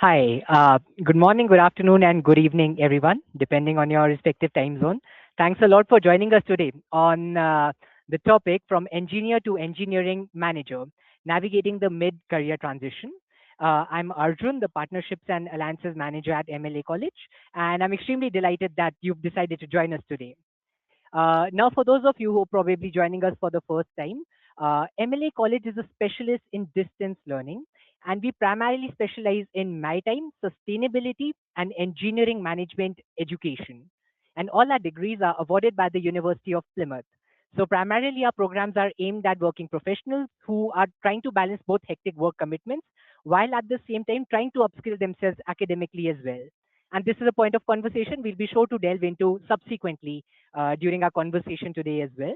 Hi, good morning, good afternoon, and good evening, everyone, depending on your respective time zone. Thanks a lot for joining us today on the topic from engineer to engineering manager, navigating the mid-career transition. I'm Arjun, the Partnerships and Alliances Manager at MLA College, and I'm extremely delighted that you've decided to join us today. Now, for those of you who are probably joining us for the first time, MLA College is a specialist in distance learning, and we primarily specialize in maritime, sustainability, and engineering management education. And all our degrees are awarded by the University of Plymouth. So, primarily, our programs are aimed at working professionals who are trying to balance both hectic work commitments while at the same time trying to upskill themselves academically as well. And this is a point of conversation we'll be sure to delve into subsequently during our conversation today as well.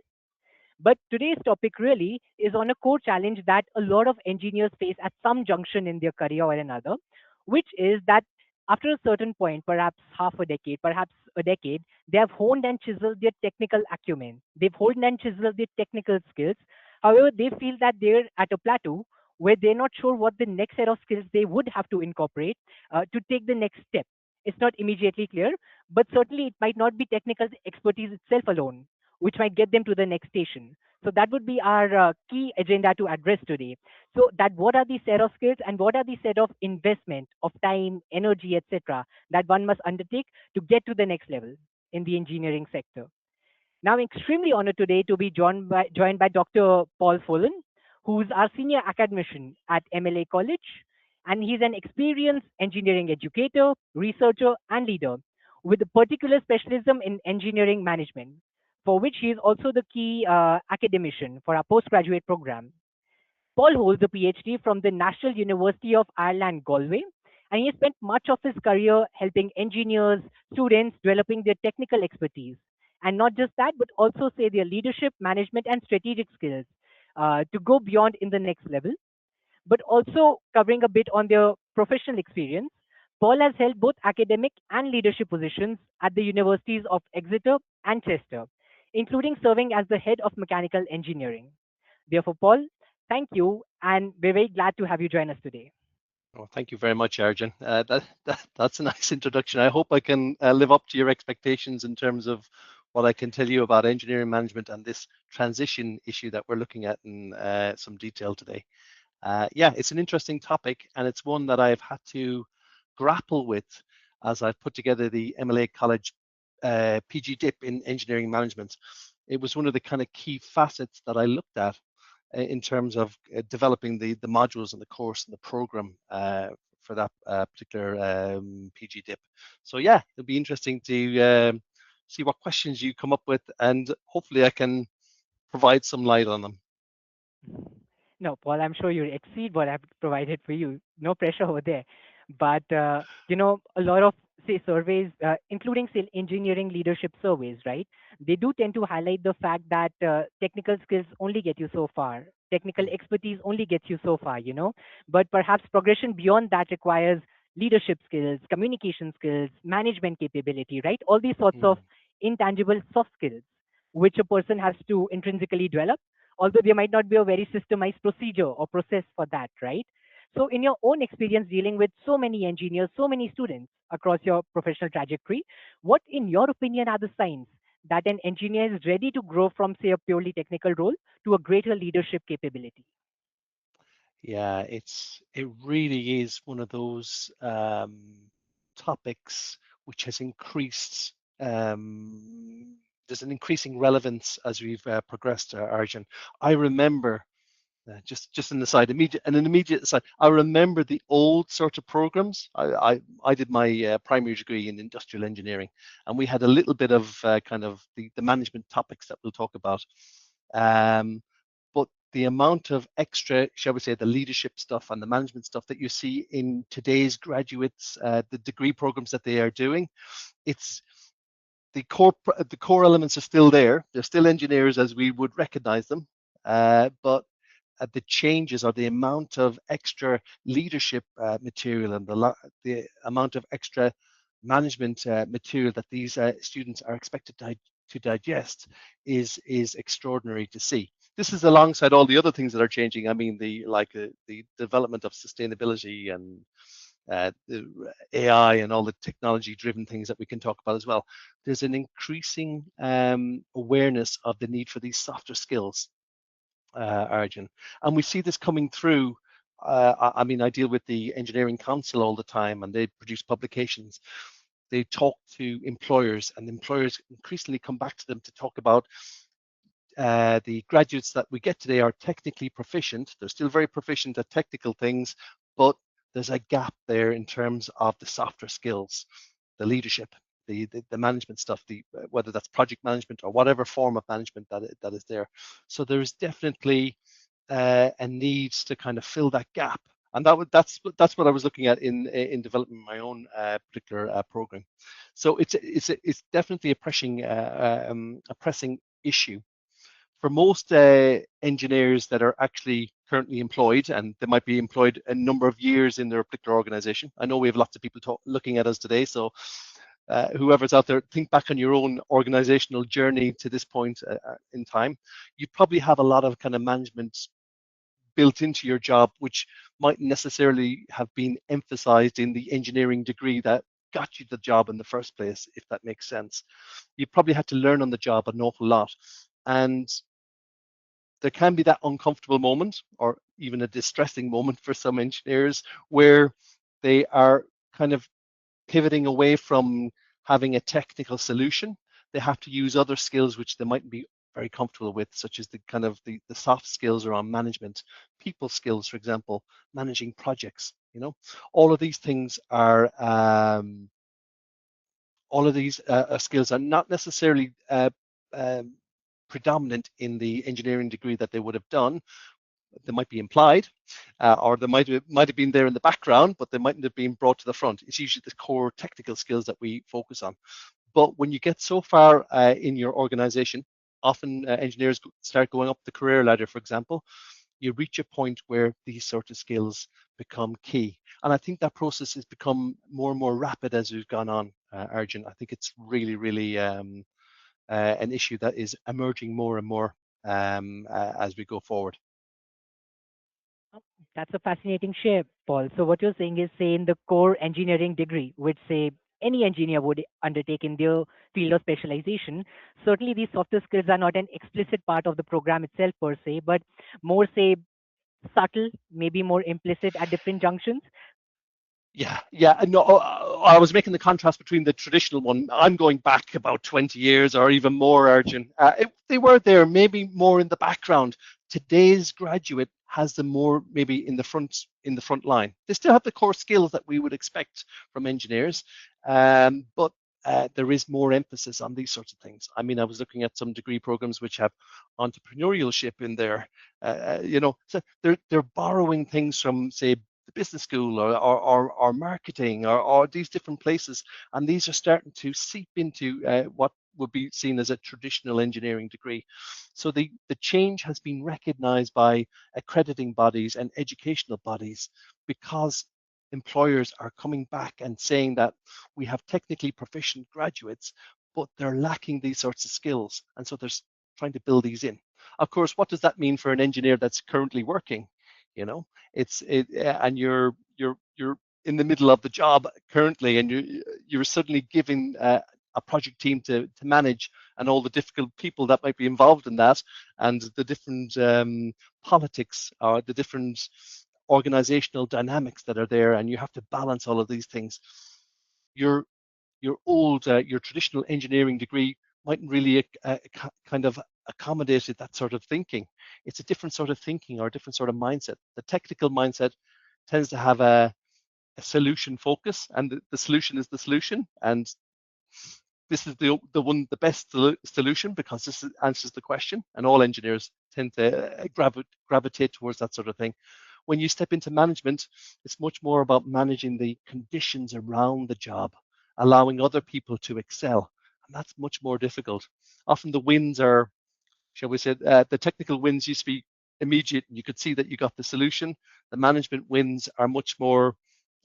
But today's topic really is on a core challenge that a lot of engineers face at some junction in their career or another, which is that after a certain point, perhaps half a decade, perhaps a decade, they have honed and chiseled their technical acumen. They've honed and chiseled their technical skills. However, they feel that they're at a plateau where they're not sure what the next set of skills they would have to incorporate to take the next step. It's not immediately clear, but certainly it might not be technical expertise itself alone which might get them to the next station. So that would be our key agenda to address today. So that what are the set of skills and what are the set of investment of time, energy, etc. that one must undertake to get to the next level in the engineering sector. Now, I'm extremely honored today to be joined by Dr. Paul Folan, who's our senior academician at MLA College, and he's an experienced engineering educator, researcher, and leader with a particular specialism in engineering management, for which he is also the key academician for our postgraduate program. Paul holds a PhD from the National University of Ireland, Galway, and he has spent much of his career helping engineers, students developing their technical expertise. And not just that, but also say their leadership, management, and strategic skills to go beyond in the next level. But also covering a bit on their professional experience. Paul has held both academic and leadership positions at the universities of Exeter and Chester, including serving as the head of mechanical engineering. Therefore, Paul, thank you, and we're very glad to have you join us today. Well, thank you very much, Arjun. That's a nice introduction. I hope I can live up to your expectations in terms of what I can tell you about engineering management and this transition issue that we're looking at in some detail today. Yeah, it's an interesting topic, and it's one that I've had to grapple with as I've put together the MLA College PG dip in engineering management. It was one of the kind of key facets that I looked at in terms of developing the modules and the course and the program for that particular PG dip. So yeah, it'll be interesting to see what questions you come up with, and hopefully I can provide some light on them. No, Paul, I'm sure you'll exceed what I've provided for you. No pressure over there. But, a lot of, say, surveys, including, say, engineering leadership surveys, right? They do tend to highlight the fact that technical skills only get you so far. Technical expertise only gets you so far, But perhaps progression beyond that requires leadership skills, communication skills, management capability, right? All these sorts of Mm. intangible soft skills, which a person has to intrinsically develop although there might not be a very systemized procedure or process for that, right? So, in your own experience dealing with so many engineers, so many students across your professional trajectory, what, in your opinion, are the signs that an engineer is ready to grow from, say, a purely technical role to a greater leadership capability? Yeah, it really is one of those topics which has increased. There's an increasing relevance as we've progressed, Arjun. I remember just an aside, an immediate aside. I remember the old sort of programs. I did my primary degree in industrial engineering, and we had a little bit of kind of the management topics that we'll talk about. Um, but the amount of extra, shall we say, the leadership stuff and the management stuff that you see in today's graduates, the degree programs that they are doing, it's the core elements are still there. They're still engineers as we would recognize them, but the changes or the amount of extra leadership material and the amount of extra management material that these students are expected to digest is extraordinary to see. This is alongside all the other things that are changing. I mean, the development of sustainability and the AI and all the technology-driven things that we can talk about as well. There's an increasing awareness of the need for these softer skills, Arjun. And we see this coming through. I mean, I deal with the Engineering Council all the time, and they produce publications. They talk to employers, and employers increasingly come back to them to talk about the graduates that we get today are technically proficient. They're still very proficient at technical things, but there's a gap there in terms of the softer skills, the leadership, the management stuff, whether that's project management or whatever form of management that is there. So there's definitely a need to kind of fill that gap. And that's what I was looking at in developing my own particular program. So it's definitely a pressing issue for most engineers that are actually currently employed, and they might be employed a number of years in their particular organization. I know we have lots of people looking at us today, so whoever's out there, think back on your own organizational journey to this point in time. You probably have a lot of kind of management built into your job, which might necessarily have been emphasized in the engineering degree that got you the job in the first place, if that makes sense. You probably had to learn on the job an awful lot. And there can be that uncomfortable moment or even a distressing moment for some engineers where they are kind of pivoting away from having a technical solution. They have to use other skills which they mightn't be very comfortable with, such as the kind of the soft skills around management, people skills, for example, managing projects. All of these things are all of these skills are not necessarily predominant in the engineering degree that they would have done. They might be implied, or they might have been there in the background, but they mightn't have been brought to the front. It's usually the core technical skills that we focus on. But when you get so far in your organization, often engineers start going up the career ladder, for example, you reach a point where these sort of skills become key. And I think that process has become more and more rapid as we've gone on, Arjun. I think it's really, really an issue that is emerging more and more as we go forward. That's a fascinating share, Paul. So what you're saying is, say, in the core engineering degree, which say any engineer would undertake in their field of specialization, certainly these softer skills are not an explicit part of the program itself per se, but more say subtle, maybe more implicit at different junctions. Yeah. No, I was making the contrast between the traditional one. I'm going back about 20 years or even more, Arjun. They were there, maybe more in the background. Today's graduate has them more maybe in the front line. They still have the core skills that we would expect from engineers, but there is more emphasis on these sorts of things. I mean, I was looking at some degree programs which have entrepreneurship in there. So they're borrowing things from, say, the business school or marketing or these different places. And these are starting to seep into what would be seen as a traditional engineering degree. So the change has been recognized by accrediting bodies and educational bodies because employers are coming back and saying that we have technically proficient graduates, but they're lacking these sorts of skills. And so they're trying to build these in. Of course, what does that mean for an engineer that's currently working? You know, and you're in the middle of the job currently, and you're suddenly given a project team to manage, and all the difficult people that might be involved in that, and the different politics or the different organizational dynamics that are there, and you have to balance all of these things. Your your traditional engineering degree mightn't really kind of accommodate that sort of thinking. It's a different sort of thinking or a different sort of mindset. The technical mindset tends to have a solution focus, and the solution is the solution, and this is the best solution because this answers the question, and all engineers tend to gravitate towards that sort of thing. When you step into management, it's much more about managing the conditions around the job, allowing other people to excel, and that's much more difficult. Often the wins are, shall we say, the technical wins used to be immediate, and you could see that you got the solution. The management wins are much more,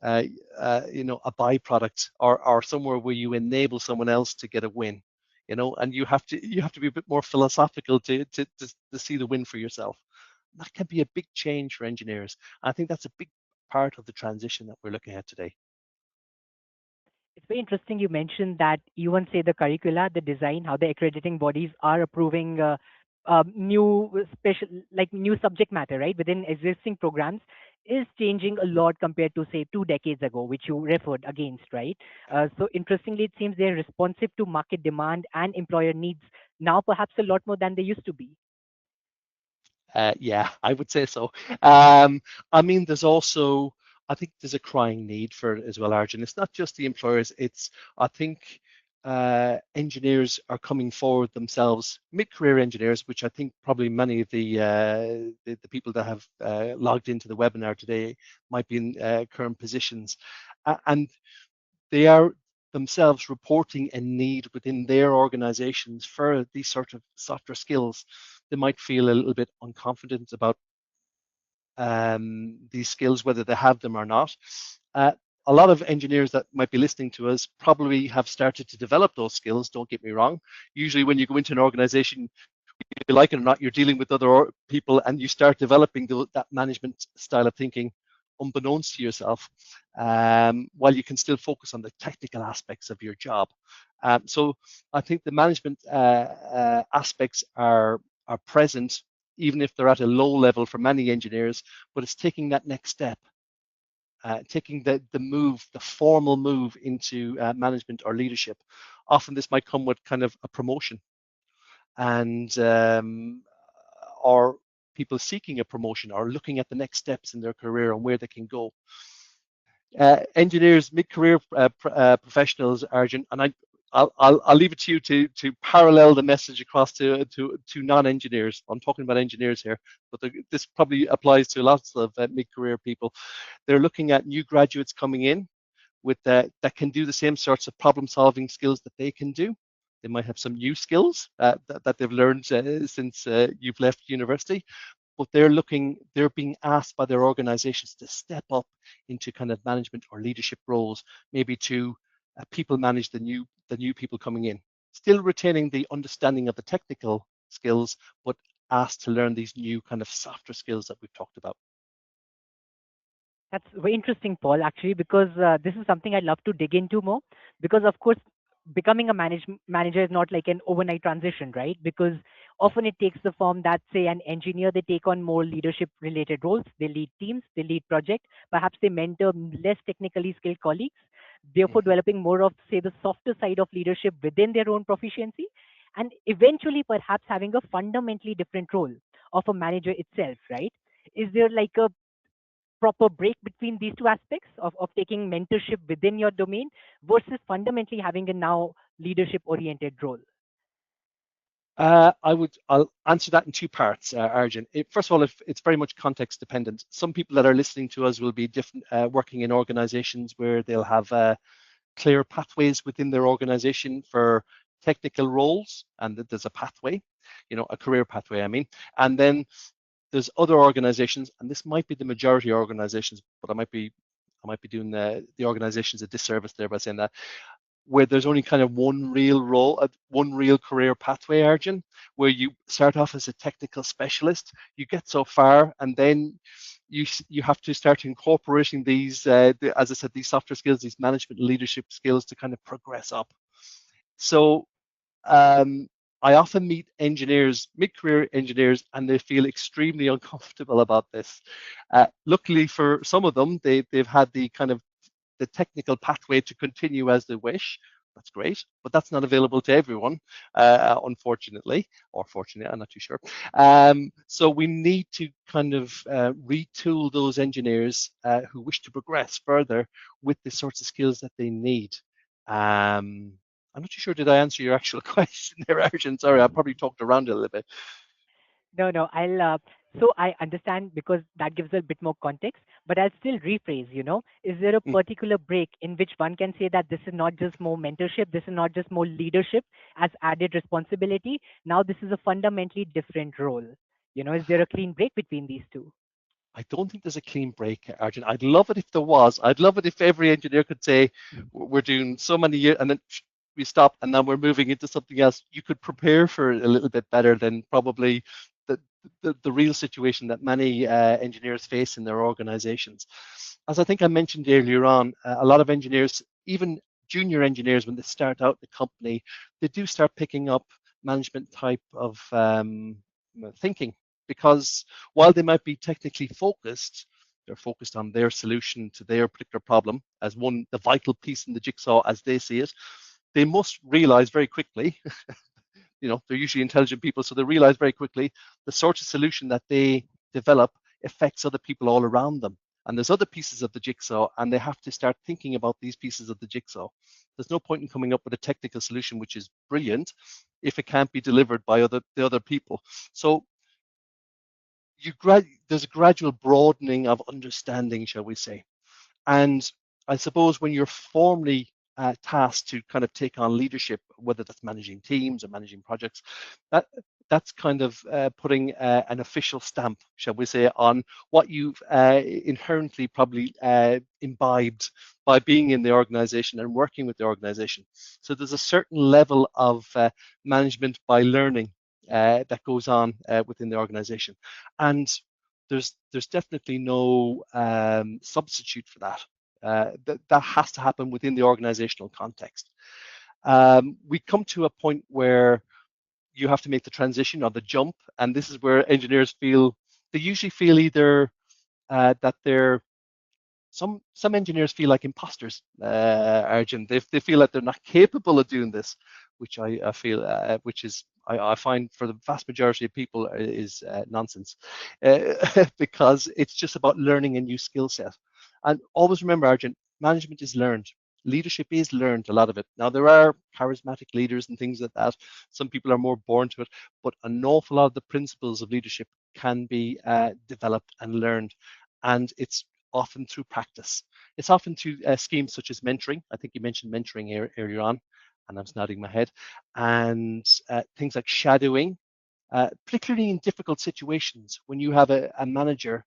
a byproduct or somewhere where you enable someone else to get a win. And you have to be a bit more philosophical to see the win for yourself. That can be a big change for engineers. I think that's a part of the transition that we're looking at today. It's very interesting you mentioned that even say the curricula, the design, how the accrediting bodies are approving new special, like new subject matter, right, within existing programs is changing a lot compared to say 2 decades ago, which you referred against, right? So interestingly, it seems they're responsive to market demand and employer needs now, perhaps a lot more than they used to be. Yeah, I would say so. Um, I mean, there's also, I think there's a crying need for it as well, Arjun. It's not just the employers, it's, I think, engineers are coming forward themselves, mid-career engineers, which I think probably many of the people that have logged into the webinar today might be in current positions. And they are themselves reporting a need within their organizations for these sort of softer skills. They might feel a little bit unconfident about these skills, whether they have them or not. Uh, a lot of engineers that might be listening to us probably have started to develop those skills. Don't get me wrong. Usually, when you go into an organization, you like it or not, you're dealing with other people and you start developing that management style of thinking unbeknownst to yourself, while you can still focus on the technical aspects of your job. So I think the management aspects are present, even if they're at a low level for many engineers, but it's taking that next step, taking the move, the formal move into management or leadership. Often this might come with kind of a promotion and or people seeking a promotion or looking at the next steps in their career and where they can go. Engineers, mid-career professionals, Arjun, and I'll leave it to you to parallel the message across to non-engineers. I'm talking about engineers here, but this probably applies to lots of mid-career people. They're looking at new graduates coming in with that can do the same sorts of problem-solving skills that they can do. They might have some new skills that they've learned since you've left university, but they're being asked by their organizations to step up into kind of management or leadership roles, maybe to people manage the new people coming in, still retaining the understanding of the technical skills, but asked to learn these new kind of softer skills that we've talked about. That's very interesting, Paul, actually, because this is something I'd love to dig into more. Because, of course, becoming a manager is not like an overnight transition, right? Because often it takes the form that, say, an engineer, they take on more leadership related roles. They lead teams, they lead projects, perhaps they mentor less technically skilled colleagues, therefore Mm-hmm. developing more of, say, the softer side of leadership within their own proficiency, and eventually perhaps having a fundamentally different role of a manager itself, right? Is there like a proper break between these two aspects of taking mentorship within your domain versus fundamentally having a now leadership oriented role? I'll answer that in two parts, Arjun. First of all, if it's very much context dependent. Some people that are listening to us will be different, working in organizations where they'll have clear pathways within their organization for technical roles, and that there's a pathway, a career pathway, I mean. And then there's other organizations, and this might be the majority of organizations, but I might be doing the organizations a disservice there by saying that, where there's only kind of one real role, one real career pathway, Arjun, where you start off as a technical specialist, you get so far, and then you have to start incorporating these, as I said, these softer skills, these management and leadership skills to kind of progress up. So um, I often meet engineers, mid-career engineers, and they feel extremely uncomfortable about this. Luckily for some of them, they've had the technical pathway to continue as they wish. That's great, but that's not available to everyone, unfortunately, or fortunately, I'm not too sure. So we need to kind of retool those engineers who wish to progress further with the sorts of skills that they need. Um, I'm not too sure. Did I answer your actual question there, Arjun? Sorry, I probably talked around it a little bit. No, no, I'll. So I understand because that gives a bit more context, but I'll still rephrase. Is there a Mm. particular break in which one can say that this is not just more mentorship, this is not just more leadership as added responsibility. Now this is a fundamentally different role. Is there a clean break between these two? I don't think there's a clean break, Arjun. I'd love it if there was. I'd love it if every engineer could say, we're doing so many years, and then we stop, and then we're moving into something else. You could prepare for it a little bit better than probably the real situation that many engineers face in their organizations. as I think I mentioned earlier on, a lot of engineers, even junior engineers, when they start out in the company, they do start picking up management type of thinking, because while they might be technically focused, they're focused on their solution to their particular problem as one, the vital piece in the jigsaw as they see it. They must realize very quickly, they're usually intelligent people, so they realize very quickly the sort of solution that they develop affects other people all around them. And there's other pieces of the jigsaw, and they have to start thinking about these pieces of the jigsaw. There's no point in coming up with a technical solution which is brilliant if it can't be delivered by the other people. So there's a gradual broadening of understanding, shall we say. And I suppose when you're formally tasked to kind of take on leadership, whether that's managing teams or managing projects, that that's kind of putting an official stamp, shall we say, on what you've inherently probably imbibed by being in the organization and working with the organization. So there's a certain level of management by learning that goes on within the organization. And there's definitely no substitute for that. That has to happen within the organizational context. We come to a point where you have to make the transition or the jump, and this is where engineers feel, they usually feel either that they're some engineers feel like imposters, Arjun. They feel like they're not capable of doing this, which I feel, which is I find for the vast majority of people is nonsense, because it's just about learning a new skill set. And always remember, Arjun, management is learned. Leadership is learned, a lot of it. Now, there are charismatic leaders and things like that. Some people are more born to it, but an awful lot of the principles of leadership can be developed and learned. And it's often through practice. It's often through schemes such as mentoring. I think you mentioned mentoring earlier on, and I was nodding my head. And things like shadowing, particularly in difficult situations when you have a manager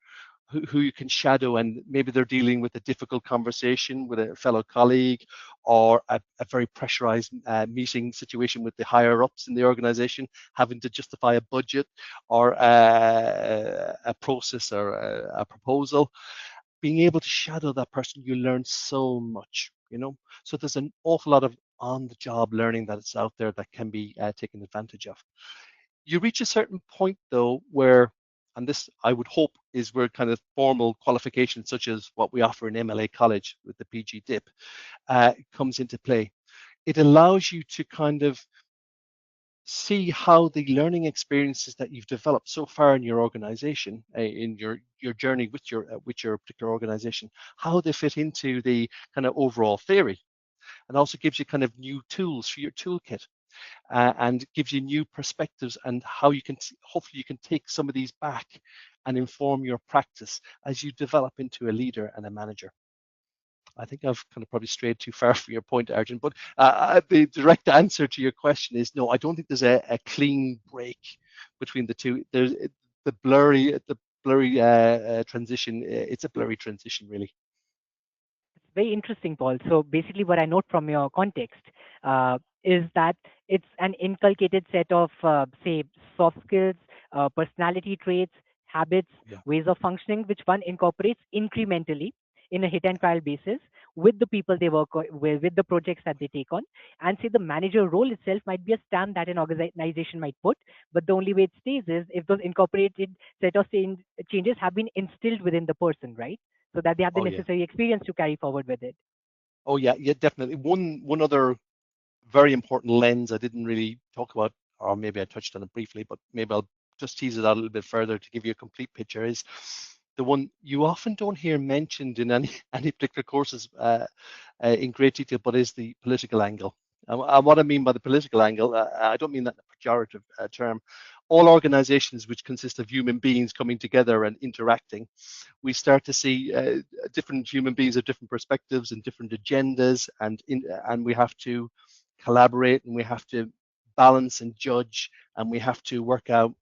who you can shadow, and maybe they're dealing with a difficult conversation with a fellow colleague, or a very pressurized meeting situation with the higher ups in the organization, having to justify a budget or a process or a proposal. Being able to shadow that person, you learn so much. So there's an awful lot of on the job learning that's out there that can be taken advantage of. You reach a certain point though where, and this I would hope is where kind of formal qualifications such as what we offer in MLA College with the PG dip comes into play. It allows you to kind of see how the learning experiences that you've developed so far in your organization, in your journey with your particular organization, how they fit into the kind of overall theory, and also gives you kind of new tools for your toolkit, and gives you new perspectives, and how you can hopefully you can take some of these back and inform your practice as you develop into a leader and a manager. I think I've kind of probably strayed too far from your point, Arjun, but the direct answer to your question is no, I don't think there's a clean break between the two. There's the blurry transition. It's a blurry transition, really. It's very interesting, Paul. So basically, what I note from your context is that it's an inculcated set of, say, soft skills, personality traits, habits, Yeah. ways of functioning, which one incorporates incrementally in a hit and trial basis with the people they work with the projects that they take on. And say the manager role itself might be a stamp that an organization might put, but the only way it stays is if those incorporated set of changes have been instilled within the person, right? So that they have the Oh yeah. necessary experience to carry forward with it. Oh yeah. Yeah. Definitely. One other very important lens I didn't really talk about, or maybe I touched on it briefly, but maybe I'll just tease it out a little bit further to give you a complete picture, is the one you often don't hear mentioned in any any particular courses in great detail, but is the political angle. And what I mean by the political angle, I don't mean that in a pejorative term. All organizations which consist of human beings coming together and interacting, we start to see different human beings of different perspectives and different agendas, and we have to collaborate, and we have to balance and judge, and we have to work out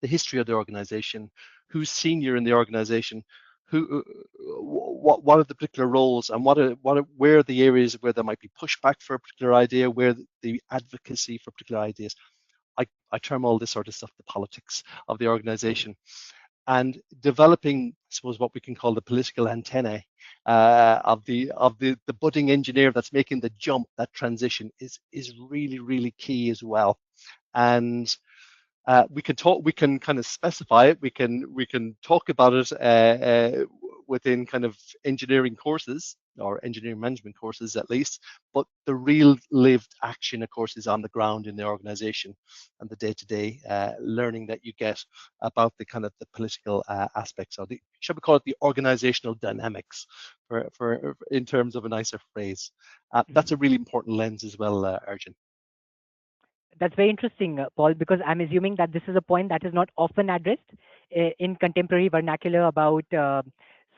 the history of the organization, who's senior in the organization, who what are the particular roles, and where are the areas where there might be pushback for a particular idea, where the advocacy for particular ideas. I term all this sort of stuff the politics of the organization. and developing, I suppose, what we can call the political antennae of the budding engineer that's making the jump, that transition is really, really key as well. And we can talk, we can kind of specify it, we can talk about it within kind of engineering courses or engineering management courses at least, but the real lived action, of course, is on the ground in the organization and the day-to-day learning that you get about the kind of the political aspects, or the, shall we call it, the organizational dynamics, for in terms of a nicer phrase. That's a Mhm. really important lens as well, Arjun. That's very interesting, Paul, because I'm assuming that this is a point that is not often addressed in contemporary vernacular about,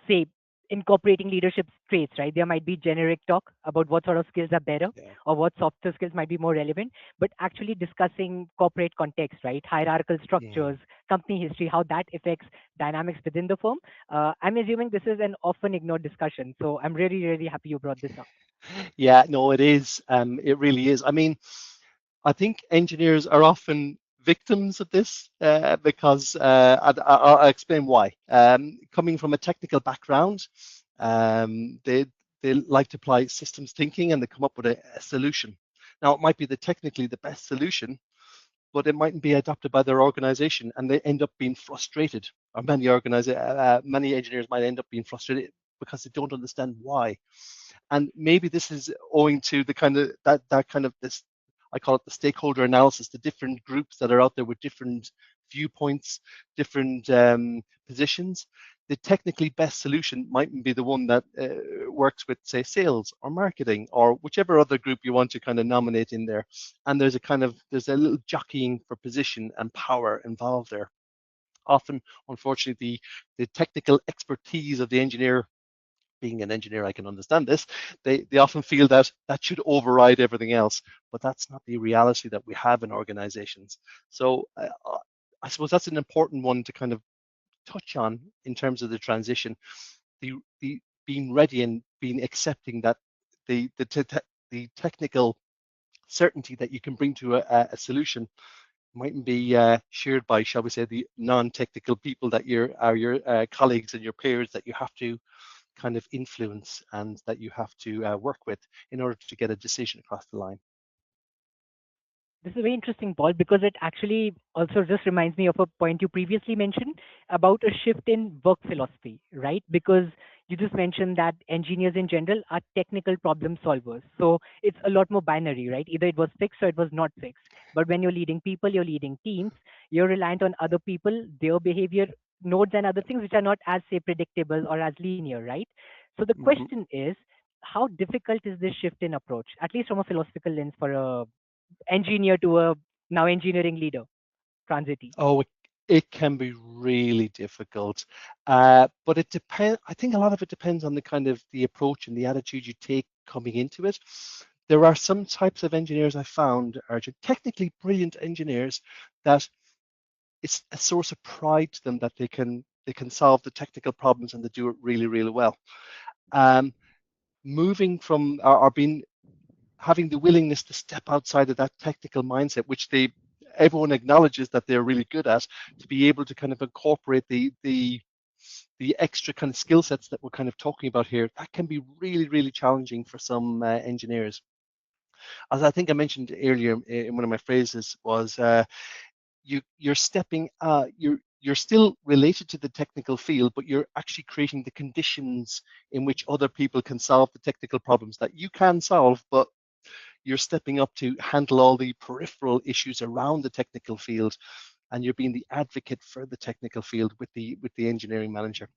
say, incorporating leadership traits, right? There might be generic talk about what sort of skills are better Yeah. or what softer skills might be more relevant, but actually discussing corporate context, right? Hierarchical Yeah. structures, company history, how that affects dynamics within the firm. I'm assuming this is an often ignored discussion. So I'm really, really happy you brought this up. Yeah, no, it is. It really is. I mean, I think engineers are often victims of this because I'll explain why. Coming from a technical background, they like to apply systems thinking and they come up with a solution. Now, it might be technically the best solution, but it mightn't be adopted by their organization, and they end up being frustrated. Or many engineers might end up being frustrated because they don't understand why. And maybe this is owing to the kind of that kind of this, I call it the stakeholder analysis, the different groups that are out there with different viewpoints, different positions. The technically best solution mightn't be the one that works with, say, sales or marketing or whichever other group you want to kind of nominate in there. And there's a little jockeying for position and power involved there. Often, unfortunately, the technical expertise of the engineer, being an engineer, I can understand this. They often feel that that should override everything else, but that's not the reality that we have in organizations. So I suppose that's an important one to kind of touch on in terms of the transition, the being ready and being accepting that the technical certainty that you can bring to a solution mightn't be shared by, shall we say, the non-technical people that are your colleagues and your peers that you have to kind of influence and that you have to work with in order to get a decision across the line. This is very interesting, Paul, because it actually also just reminds me of a point you previously mentioned about a shift in work philosophy, right? Because you just mentioned that engineers in general are technical problem solvers. So it's a lot more binary, right? Either it was fixed or it was not fixed. But when you're leading people, you're leading teams, you're reliant on other people, their behavior nodes and other things which are not as, say, predictable or as linear, right? So the Mm-hmm. question is, how difficult is this shift in approach, at least from a philosophical lens for a engineer to a now engineering leader transitee? Oh, it can be really difficult, but it depends. I think a lot of it depends on the kind of the approach and the attitude you take coming into it. There are some types of engineers I found are technically brilliant engineers that it's a source of pride to them that they can solve the technical problems and they do it really, really well. Um, Moving from or being having the willingness to step outside of that technical mindset, which everyone acknowledges that they're really good at, to be able to kind of incorporate the extra kind of skill sets that we're kind of talking about here, that can be really, really challenging for some engineers. As I think I mentioned earlier in one of my phrases, was you're stepping, you're still related to the technical field, but you're actually creating the conditions in which other people can solve the technical problems that you can solve, but you're stepping up to handle all the peripheral issues around the technical field, and you're being the advocate for the technical field with the engineering manager.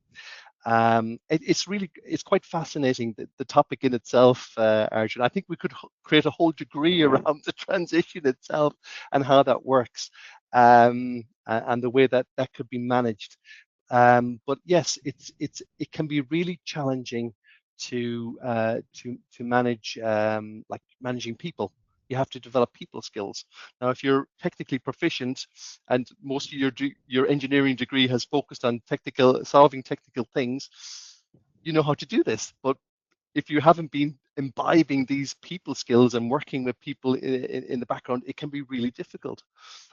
It's quite fascinating, the topic in itself, Arjun. I think we could create a whole degree around the transition itself and how that works, and the way that that could be managed. But yes, it can be really challenging to manage, like managing people. You have to develop people skills. Now, if you're technically proficient and most of your engineering degree has focused on solving technical things, you know how to do this. But if you haven't been imbibing these people skills and working with people in the background, it can be really difficult.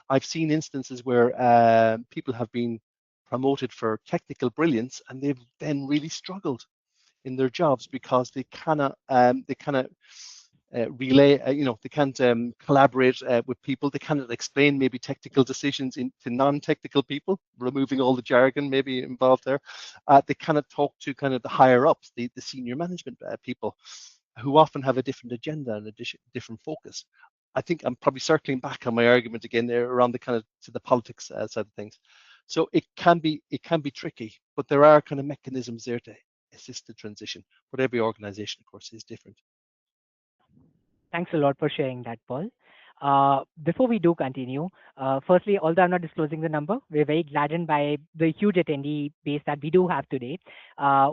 I've seen instances where people have been promoted for technical brilliance, and they've then really struggled in their jobs because they cannot relay, they can't collaborate with people. They cannot explain maybe technical decisions to non-technical people, removing all the jargon maybe involved there. They cannot talk to kind of the higher ups, the senior management people, who often have a different agenda and a different focus. I think I'm probably circling back on my argument again there around the kind of to the politics side of things. So it can be tricky, but there are kind of mechanisms there to assist the transition. But every organization, of course, is different. Thanks a lot for sharing that, Paul. Before we do continue, firstly, although I'm not disclosing the number, we're very gladdened by the huge attendee base that we do have today.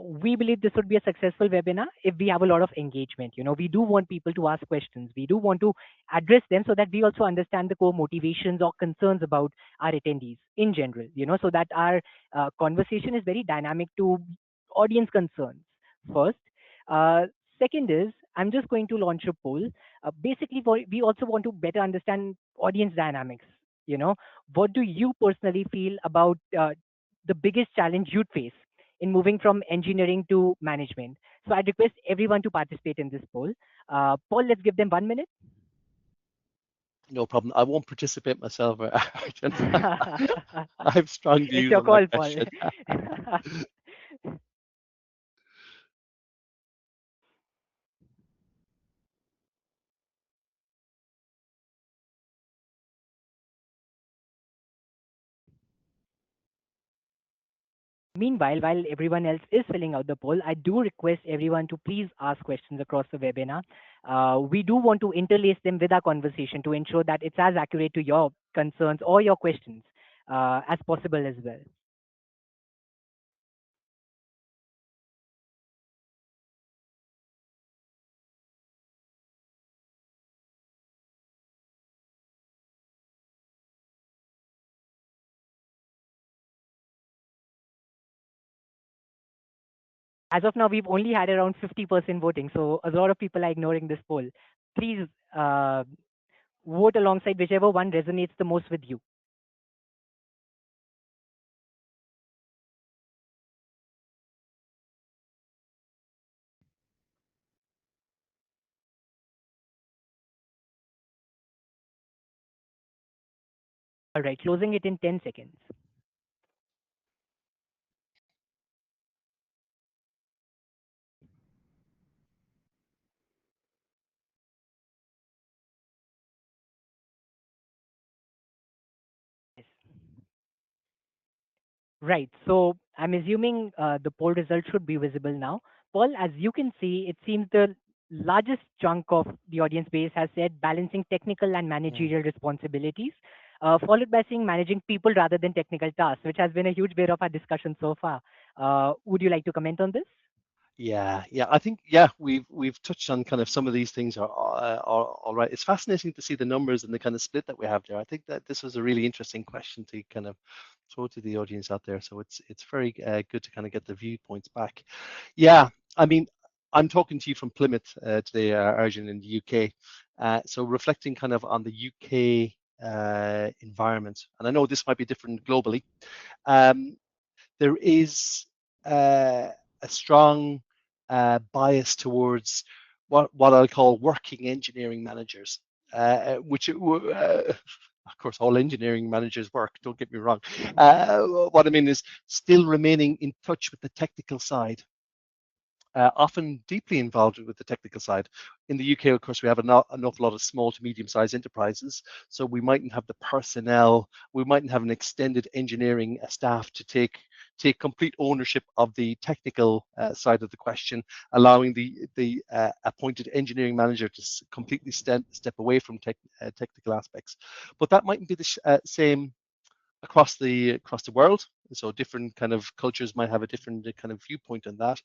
We believe this would be a successful webinar if we have a lot of engagement. We do want people to ask questions. We do want to address them so that we also understand the core motivations or concerns about our attendees in general, so that our conversation is very dynamic to audience concerns first. Uh, Second is, I'm just going to launch a poll. Basically, we also want to better understand audience dynamics. You know, what do you personally feel about the biggest challenge you'd face in moving from engineering to management? So I'd request everyone to participate in this poll. Paul, let's give them 1 minute. No problem. I won't participate myself. I have strong It's views your on that call, Paul. question. Meanwhile, while everyone else is filling out the poll, I do request everyone to please ask questions across the webinar. We do want to interlace them with our conversation to ensure that it's as accurate to your concerns or your questions as possible as well. As of now, we've only had around 50% voting, so a lot of people are ignoring this poll. Please vote alongside whichever one resonates the most with you. All right, closing it in 10 seconds. Yes. Right. So I'm assuming the poll results should be visible now. Paul, as you can see, it seems the largest chunk of the audience base has said balancing technical and Mm. managerial responsibilities, followed by saying managing people rather than technical tasks, which has been a huge bit of our discussion so far. Would you like to comment on this? Yeah. I think we've touched on kind of some of these things are all right. It's fascinating to see the numbers and the kind of split that we have there. I think that this was a really interesting question to kind of throw to the audience out there. So it's very good to kind of get the viewpoints back. Yeah, I mean, I'm talking to you from Plymouth today, Arjun, in the UK. So reflecting kind of on the UK environment, and I know this might be different globally. Um, there is a strong bias towards what I call working engineering managers, which of course all engineering managers work. Don't get me wrong. What I mean is still remaining in touch with the technical side, often deeply involved with the technical side. In the UK, of course, we have an awful lot of small to medium-sized enterprises, so we mightn't have the personnel, we mightn't have an extended engineering staff to take complete ownership of the technical side of the question, allowing the appointed engineering manager to completely step away from technical aspects. But that mightn't be the same across the world. So different kind of cultures might have a different kind of viewpoint on that,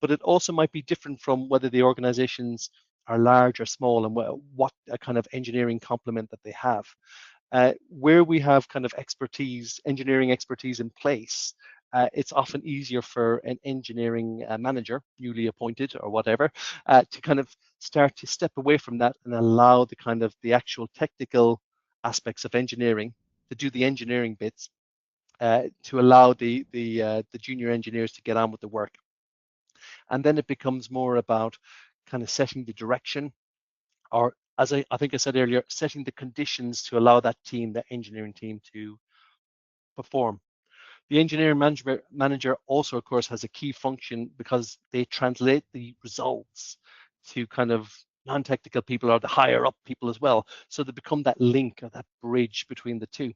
but it also might be different from whether the organizations are large or small and what a kind of engineering complement that they have. Where we have kind of engineering expertise in place, it's often easier for an engineering manager, newly appointed or whatever, to kind of start to step away from that and allow the kind of the actual technical aspects of engineering to do the engineering bits to allow the junior engineers to get on with the work. And then it becomes more about kind of setting the direction, or as I think I said earlier, setting the conditions to allow that team, that engineering team, to perform. The engineering manager also, of course, has a key function because they translate the results to kind of non-technical people or the higher up people as well. So they become that link or that bridge between the two.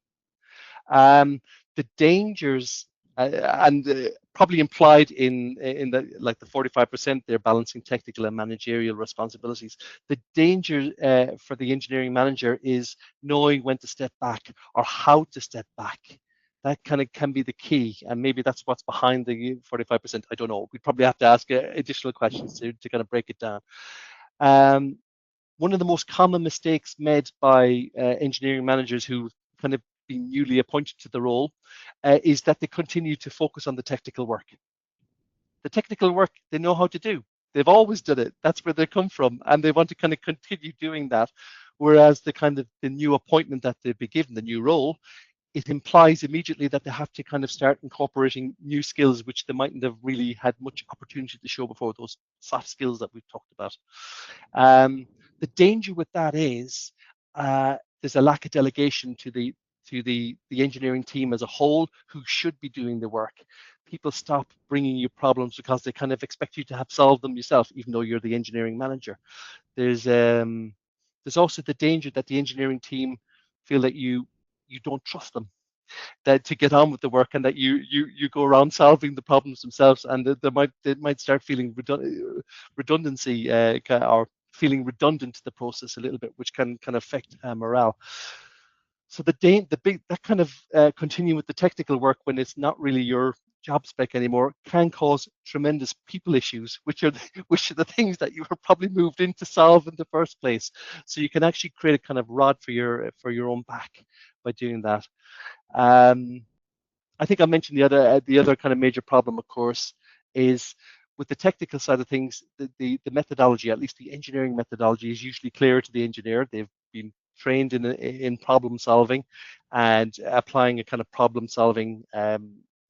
Um, the dangers and probably implied in the like the 45% they're balancing technical and managerial responsibilities. The danger for the engineering manager is knowing when to step back or how to step back. That kind of can be the key, and maybe that's what's behind the 45%. I don't know. We'd probably have to ask additional questions to kind of break it down. Um, One of the most common mistakes made by engineering managers who kind of been newly appointed to the role is that they continue to focus on the technical work. The technical work they know how to do. They've always done it. That's where they come from, and they want to kind of continue doing that. Whereas the kind of the new appointment that they've been given, the new role, it implies immediately that they have to kind of start incorporating new skills which they mightn't have really had much opportunity to show before, those soft skills that we've talked about. The danger with that is there's a lack of delegation to the engineering team as a whole who should be doing the work. People stop bringing you problems because they kind of expect you to have solved them yourself, even though you're the engineering manager. There's also the danger that the engineering team feel that you don't trust them, that to get on with the work, and that you go around solving the problems themselves, and they might start feeling redundancy or feeling redundant to the process a little bit, which can affect morale. So the big that kind of continue with the technical work when it's not really your job spec anymore can cause tremendous people issues, which are the things that you were probably moved in to solve in the first place. So you can actually create a kind of rod for your own back by doing that. Um, I think I mentioned the other kind of major problem, of course, is with the technical side of things. The methodology, at least the engineering methodology, is usually clear to the engineer. They've been trained in problem solving and applying a kind of problem solving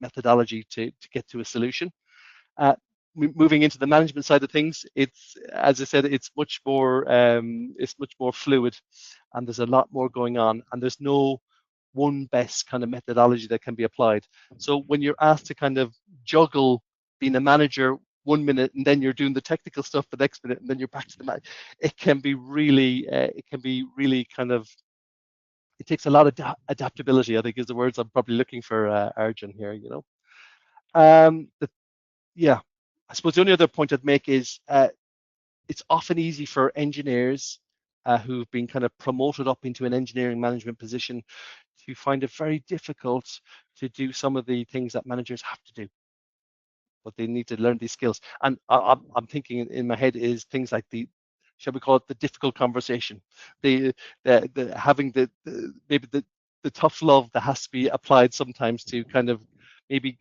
methodology to get to a solution. Uh, Moving into the management side of things, it's, as I said, it's much more fluid, and there's a lot more going on, and there's no one best kind of methodology that can be applied. So when you're asked to kind of juggle being a manager 1 minute and then you're doing the technical stuff the next minute and then you're back to the man, it can be really kind of, it takes a lot of adaptability, I think, is the words I'm probably looking for, Arjun, here. The Yeah, I suppose the only other point I'd make is it's often easy for engineers who've been kind of promoted up into an engineering management position to find it very difficult to do some of the things that managers have to do, but they need to learn these skills. And I'm thinking in my head is things like shall we call it, the difficult conversation, the having maybe the tough love that has to be applied sometimes to kind of maybe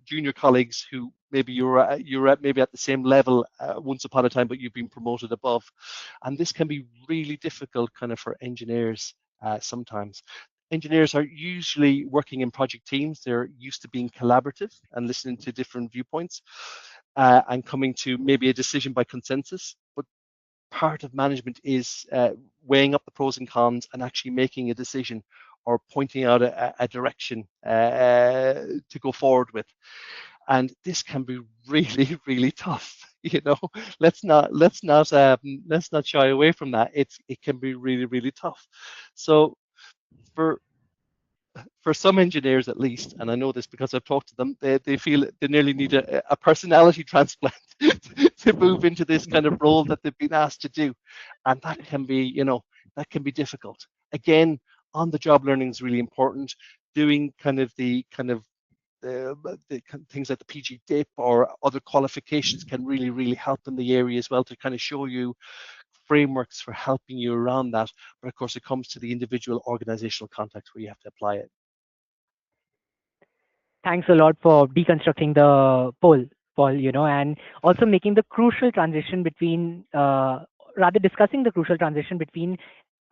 junior colleagues who maybe you're at maybe at the same level once upon a time, but you've been promoted above, and this can be really difficult kind of for engineers sometimes. Engineers are usually working in project teams. They're used to being collaborative and listening to different viewpoints and coming to maybe a decision by consensus. But part of management is weighing up the pros and cons and actually making a decision or pointing out a direction to go forward with. And this can be really, really tough. Let's not shy away from that. It can be really, really tough. So for for some engineers at least, and I know this because I've talked to them, they feel they nearly need a personality transplant to move into this kind of role that they've been asked to do. And that can be difficult. Again, on the job learning is really important. Doing the things like the PG dip or other qualifications can really, really help in the area as well, to kind of show you frameworks for helping you around that. But of course, it comes to the individual organizational context where you have to apply it. Thanks a lot for deconstructing the poll, Paul, and also making the crucial transition between, rather discussing the crucial transition between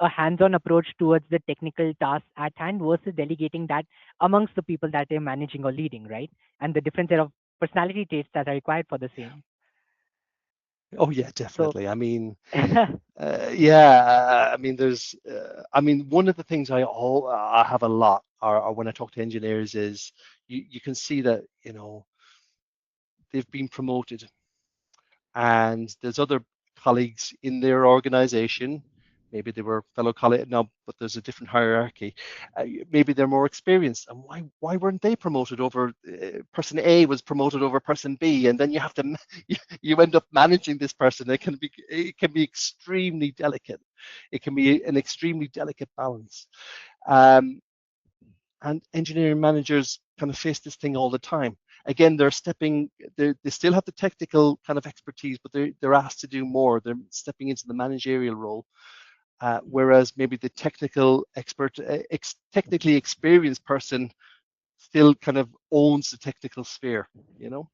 a hands-on approach towards the technical tasks at hand versus delegating that amongst the people that they're managing or leading, right? And the different set of personality traits that are required for the same. Oh yeah, So, definitely. I mean, yeah. I mean, I mean, one of the things I have a lot, or when I talk to engineers, is you can see that they've been promoted, and there's other colleagues in their organization. Maybe they were fellow colleagues now, but there's a different hierarchy. Maybe they're more experienced, and why weren't they promoted over person A was promoted over person B, and then you have to you end up managing this person. It can be extremely delicate. It can be an extremely delicate balance. Um, and engineering managers kind of face this thing all the time. Again, they still have the technical kind of expertise, but they're asked to do more. They're stepping into the managerial role, whereas maybe the technically experienced person still kind of owns the technical sphere. You know,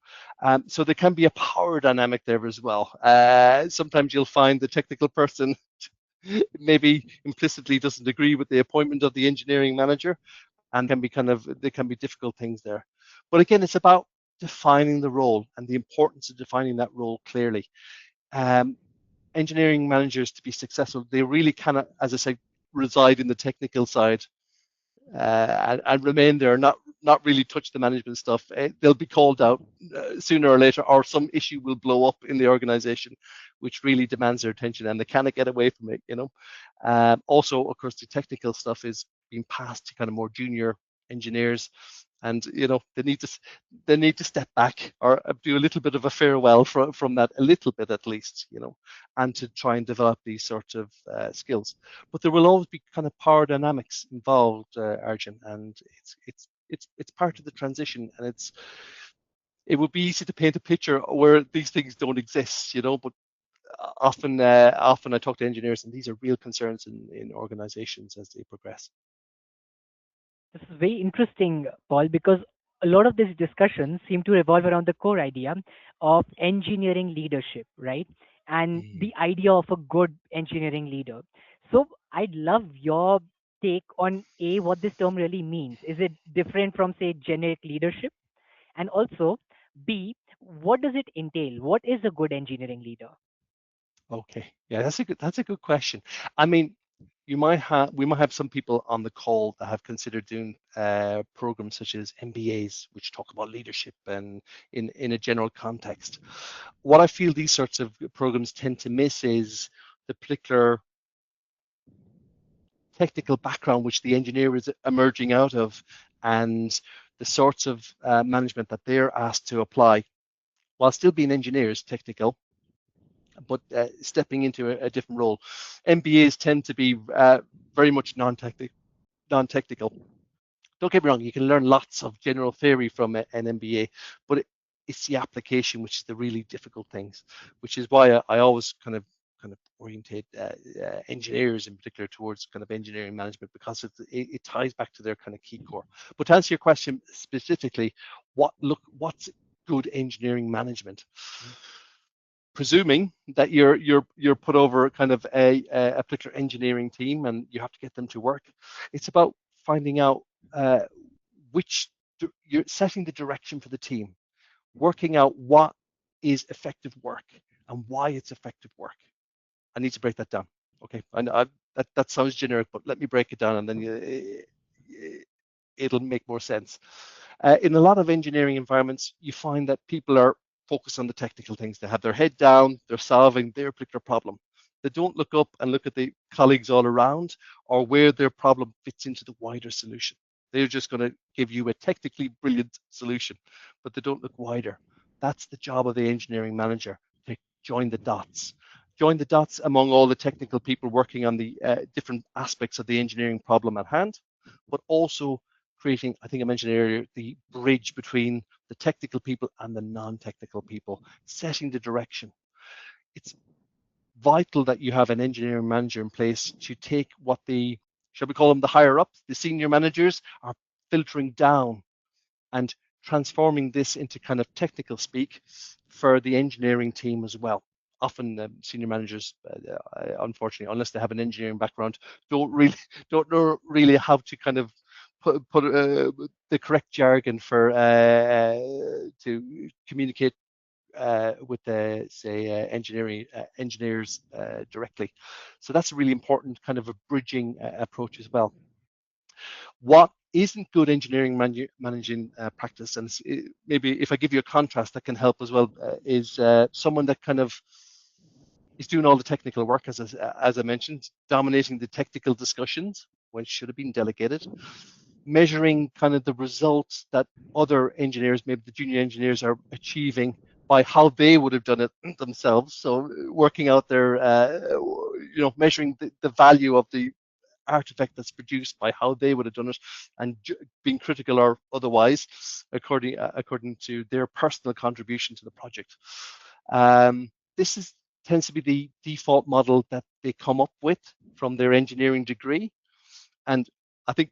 so there can be a power dynamic there as well. Sometimes you'll find the technical person maybe implicitly doesn't agree with the appointment of the engineering manager, and there can be difficult things there. But again, it's about defining the role and the importance of defining that role clearly. Um, Engineering managers, to be successful, they really cannot, as I say, reside in the technical side and remain there, not really touch the management stuff. They'll be called out sooner or later, or some issue will blow up in the organization, which really demands their attention, and they cannot get away from it. Also, of course, the technical stuff is being passed to kind of more junior engineers, and they need to step back or do a little bit of a farewell from that, a little bit at least, and to try and develop these sorts of skills. But there will always be kind of power dynamics involved, Arjun, and it's part of the transition, and it would be easy to paint a picture where these things don't exist, but often I talk to engineers, and these are real concerns in organizations as they progress. this is very interesting, Paul, because a lot of these discussions seem to revolve around the core idea of engineering leadership, right? And Mm. the idea of a good engineering leader. So I'd love your take on A, what this term really means. Is it different from, say, generic leadership? And also, B, what does it entail? What is a good engineering leader? Okay, yeah, that's a good question. I mean, we might have some people on the call that have considered doing programs such as MBAs, which talk about leadership and in a general context. What I feel these sorts of programs tend to miss is the particular technical background which the engineer is emerging out of, and the sorts of management that they're asked to apply while still being engineers, technical, but stepping into a different role. MBAs tend to be very much non-technical. Don't get me wrong, you can learn lots of general theory from an MBA, but it's the application which is the really difficult things, which is why I always kind of orientate engineers in particular towards kind of engineering management, because it ties back to their kind of key core. But to answer your question specifically, what's good engineering management? Presuming that you're put over kind of a particular engineering team and you have to get them to work, it's about finding out uh, which you're setting the direction for the team, working out what is effective work and why it's effective work. I need to break that down. Okay, that sounds generic, but let me break it down, and then it'll make more sense. In a lot of engineering environments, you find that people are focused on the technical things. They have their head down, they're solving their particular problem. They don't look up and look at the colleagues all around or where their problem fits into the wider solution. They're just going to give you a technically brilliant solution, but they don't look wider. That's the job of the engineering manager, to join the dots. Join the dots among all the technical people working on the different aspects of the engineering problem at hand, but also creating, I think I mentioned earlier, the bridge between the technical people and the non-technical people, setting the direction. It's vital that you have an engineering manager in place to take what shall we call them, the higher ups, the senior managers, are filtering down and transforming this into kind of technical speak for the engineering team as well. often senior managers, unfortunately, unless they have an engineering background, don't really don't know really how to kind of put the correct jargon for to communicate with the say engineers directly. So that's a really important kind of a bridging approach as well. What isn't good engineering managing practice, and maybe if I give you a contrast that can help as well, is someone that kind of is doing all the technical work, as I mentioned, dominating the technical discussions when it should have been delegated, measuring kind of the results that other engineers, maybe the junior engineers, are achieving by how they would have done it themselves. So working out their, measuring the value of the artifact that's produced by how they would have done it, and being critical or otherwise according to their personal contribution to the project. This is tends to be the default model that they come up with from their engineering degree, and I think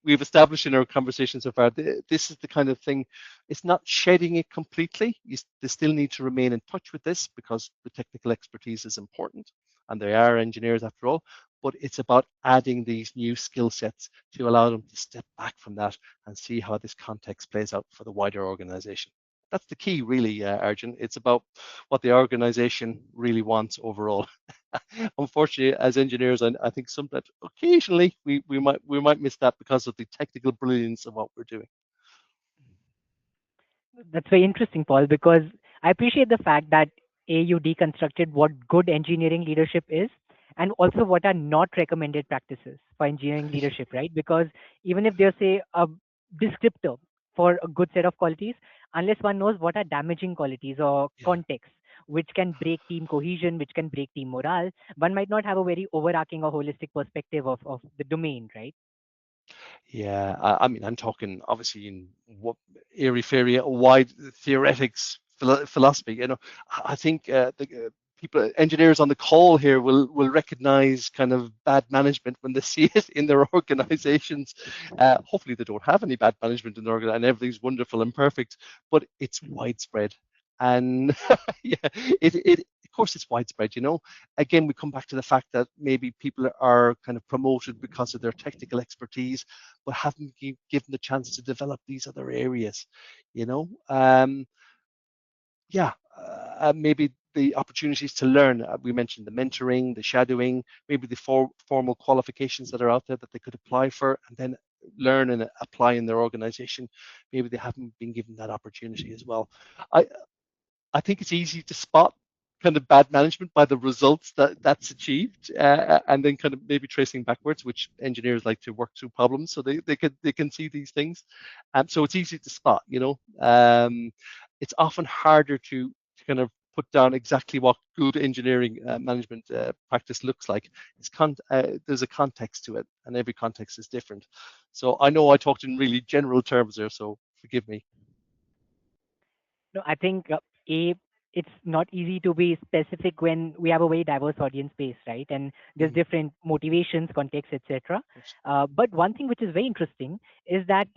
we've established in our conversation so far, this is the kind of thing. It's not shedding it completely. They still need to remain in touch with this because the technical expertise is important, and they are engineers after all. But it's about adding these new skill sets to allow them to step back from that and see how this context plays out for the wider organization. That's the key, really, Arjun. It's about what the organization really wants overall. Unfortunately, as engineers, I think some that occasionally we might miss that because of the technical brilliance of what we're doing. That's very interesting, Paul, because I appreciate the fact that you deconstructed what good engineering leadership is and also what are not recommended practices for engineering leadership, right? Because even if there's a descriptor for a good set of qualities, unless one knows what are damaging qualities or Yeah. contexts which can break team cohesion, which can break team morale, one might not have a very overarching or holistic perspective of the domain, right? Yeah, I mean, I'm talking obviously in what airy fairy, wide theoretics philosophy. I think the people, engineers on the call here, will recognize kind of bad management when they see it in their organizations. Hopefully, they don't have any bad management in their organization, and everything's wonderful and perfect. But it's widespread, and yeah, it of course it's widespread. Again, we come back to the fact that maybe people are kind of promoted because of their technical expertise, but haven't given the chance to develop these other areas. You know, yeah, maybe the opportunities to learn. We mentioned the mentoring, the shadowing, maybe the formal qualifications that are out there that they could apply for, and then learn and apply in their organization. Maybe they haven't been given that opportunity as well. I, I think it's easy to spot kind of bad management by the results that's achieved, and then kind of maybe tracing backwards, which engineers like to work through problems, so they can see these things. So it's easy to spot. It's often harder to kind of put down exactly what good engineering management practice looks like. There's a context to it, and every context is different. So I know I talked in really general terms there, so forgive me. No, I think a it's not easy to be specific when we have a very diverse audience base, right? And there's Mm, different motivations, contexts, etc. of course. But one thing which is very interesting is that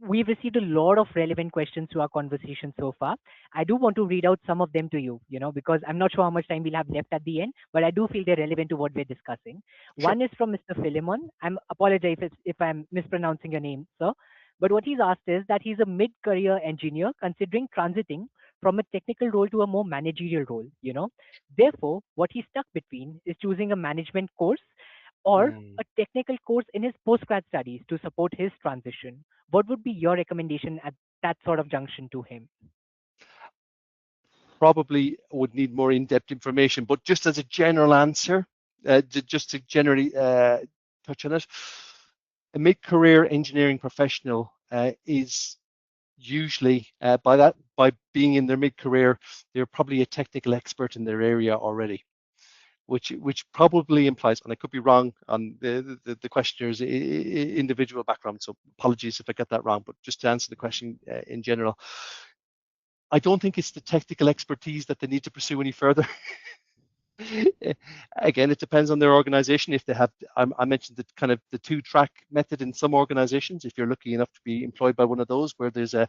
we've received a lot of relevant questions to our conversation so far. I do want to read out some of them to you, because I'm not sure how much time we'll have left at the end, but I do feel they're relevant to what we're discussing. Sure. One is from Mr. Philemon. I'm apologize if I'm mispronouncing your name, sir. But what he's asked is that he's a mid-career engineer considering transiting from a technical role to a more managerial role. Therefore, what he's stuck between is choosing a management course or Mm. a technical course in his postgrad studies to support his transition. What would be your recommendation at that sort of junction to him? Probably would need more in-depth information, but just as a general answer, just to generally touch on it, a mid-career engineering professional is usually by being in their mid-career, they're probably a technical expert in their area already, which probably implies, and I could be wrong on the questioner's individual background, so apologies if I get that wrong, but just to answer the question in general, I don't think it's the technical expertise that they need to pursue any further. Again, it depends on their organization. If they have, I mentioned the kind of the two-track method in some organizations. If you're lucky enough to be employed by one of those, where there's a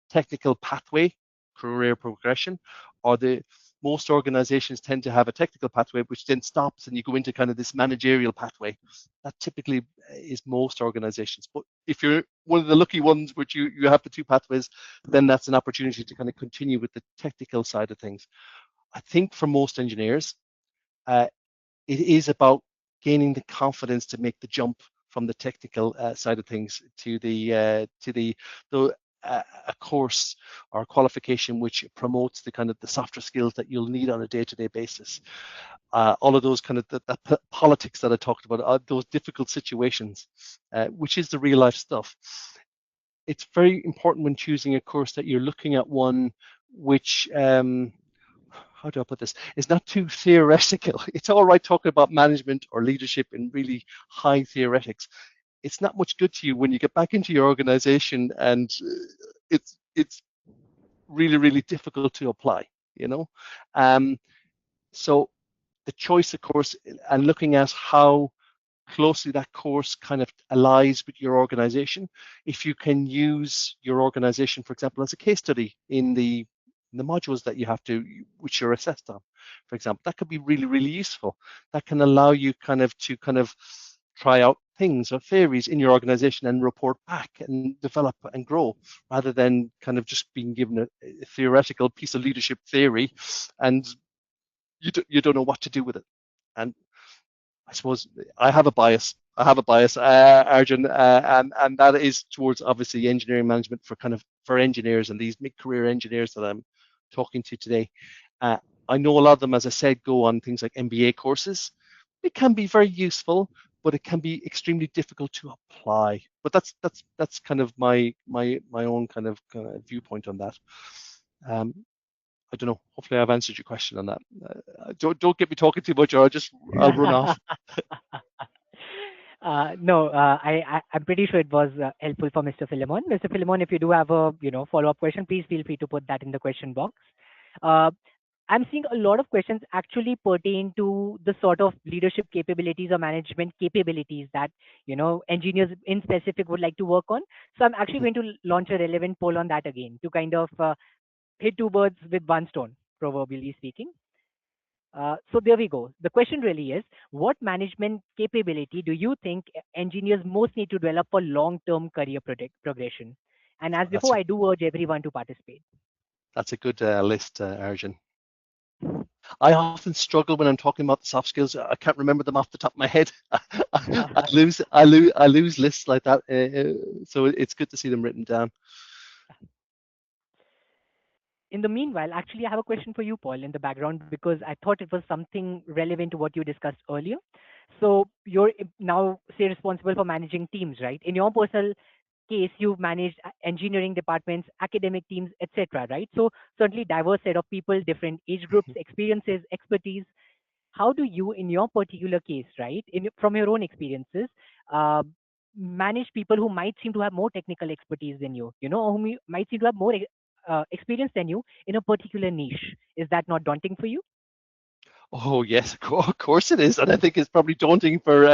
technical pathway, career progression, or the most organizations tend to have a technical pathway, which then stops and you go into kind of this managerial pathway. That typically is most organizations. But if you're one of the lucky ones, which you have the two pathways, then that's an opportunity to kind of continue with the technical side of things. I think for most engineers, uh, it is about gaining the confidence to make the jump from the technical side of things to a course or a qualification which promotes the kind of the softer skills that you'll need on a day-to-day basis. All of those kind of the politics that I talked about, those difficult situations, which is the real life stuff. It's very important when choosing a course that you're looking at one which how do I put this? It's not too theoretical. It's all right talking about management or leadership in really high theoretics. It's not much good to you when you get back into your organization and it's really really difficult to apply. You know, um, so the choice, of course, and looking at how closely that course kind of allies with your organization. If you can use your organization, for example, as a case study in the modules that you have to, which you're assessed on, for example, that could be really, really useful. That can allow you kind of try out things or theories in your organization and report back and develop and grow rather than kind of just being given a theoretical piece of leadership theory and you don't know what to do with it. And I suppose I have a bias. I have a bias, Arjun, and that is towards obviously engineering management for kind of for engineers and these mid-career engineers that I'm talking to today. Uh, I know a lot of them, as I said, go on things like MBA courses. It can be very useful, but it can be extremely difficult to apply. But that's kind of my own kind of viewpoint on that. Um, I don't know. Hopefully, I've answered your question on that. Don't get me talking too much, or I'll run off. No, I'm pretty sure it was helpful for Mr. Philemon. Mr. Philemon, if you do have a follow-up question, please feel free to put that in the question box. Uh, I'm seeing a lot of questions actually pertain to the sort of leadership capabilities or management capabilities that engineers in specific would like to work on. So I'm actually going to launch a relevant poll on that again to kind of hit two birds with one stone, proverbially speaking. So there we go. The question really is, what management capability do you think engineers most need to develop for long-term career progression? And as That's before, I do urge everyone to participate. that's a good list, Arjun. I often struggle when I'm talking about the soft skills. I can't remember them off the top of my head. I lose lists like that. So it's good to see them written down. In the meanwhile, actually, I have a question for you, Paul, in the background because I thought it was something relevant to what you discussed earlier. So you're now, say, responsible for managing teams, right? In your personal case, you've managed engineering departments, academic teams, etc., right? So certainly diverse set of people, different age groups, experiences, expertise. How do you, in your particular case, right, from your own experiences, uh, manage people who might seem to have more technical expertise than you, or whom you might seem to have more experience than you in a particular niche? Is that not daunting for you? Oh yes, of course it is, and I think it's probably daunting for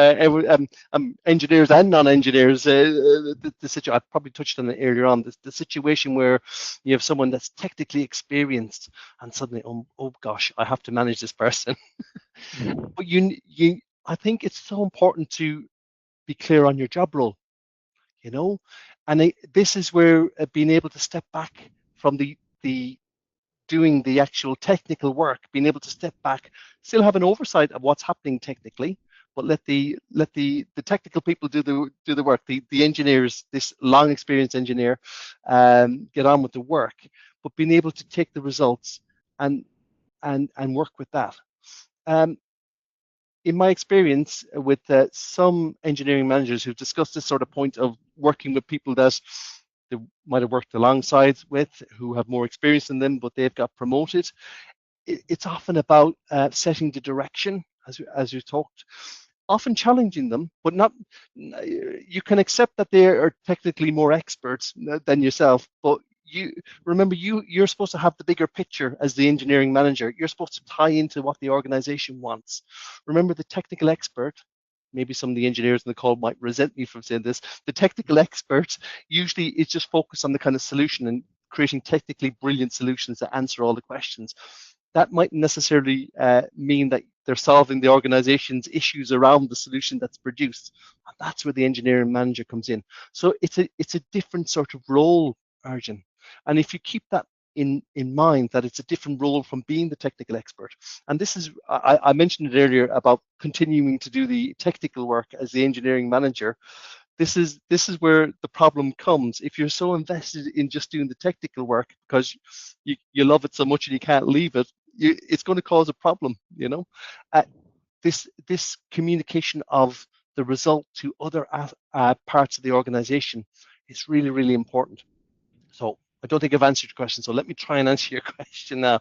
engineers and non-engineers. The situation I probably touched on it earlier on. The situation where you have someone that's technically experienced, and suddenly, oh gosh, I have to manage this person. But I think it's so important to be clear on your job role, you know, and this is where being able to step back from the doing the actual technical work, being able to step back, still have an oversight of what's happening technically, but let the technical people do the work. The engineers, this long experienced engineer, get on with the work, but being able to take the results and and work with that. Um, in my experience with some engineering managers who've discussed this sort of point of working with people that they might have worked alongside with, who have more experience than them, but they've got promoted. It's often about setting the direction, as you talked, often challenging them, but not. You can accept that they are technically more experts than yourself, but you remember you're supposed to have the bigger picture as the engineering manager. You're supposed to tie into what the organization wants. Remember, the technical expert. Maybe some of the engineers in the call might resent me for saying this. The technical expert usually is just focused on the kind of solution and creating technically brilliant solutions that answer all the questions. that mightn't necessarily mean that they're solving the organization's issues around the solution that's produced. And that's where the engineering manager comes in. So it's a different sort of role, Arjun. And if you keep that in mind, that it's a different role from being the technical expert. And this is, I mentioned it earlier about continuing to do the technical work as the engineering manager. This is where the problem comes. If you're so invested in just doing the technical work because you love it so much and you can't leave it, it's going to cause a problem. Uh, this communication of the result to other parts of the organization is really, really important. So I don't think I've answered your question. So let me try and answer your question now.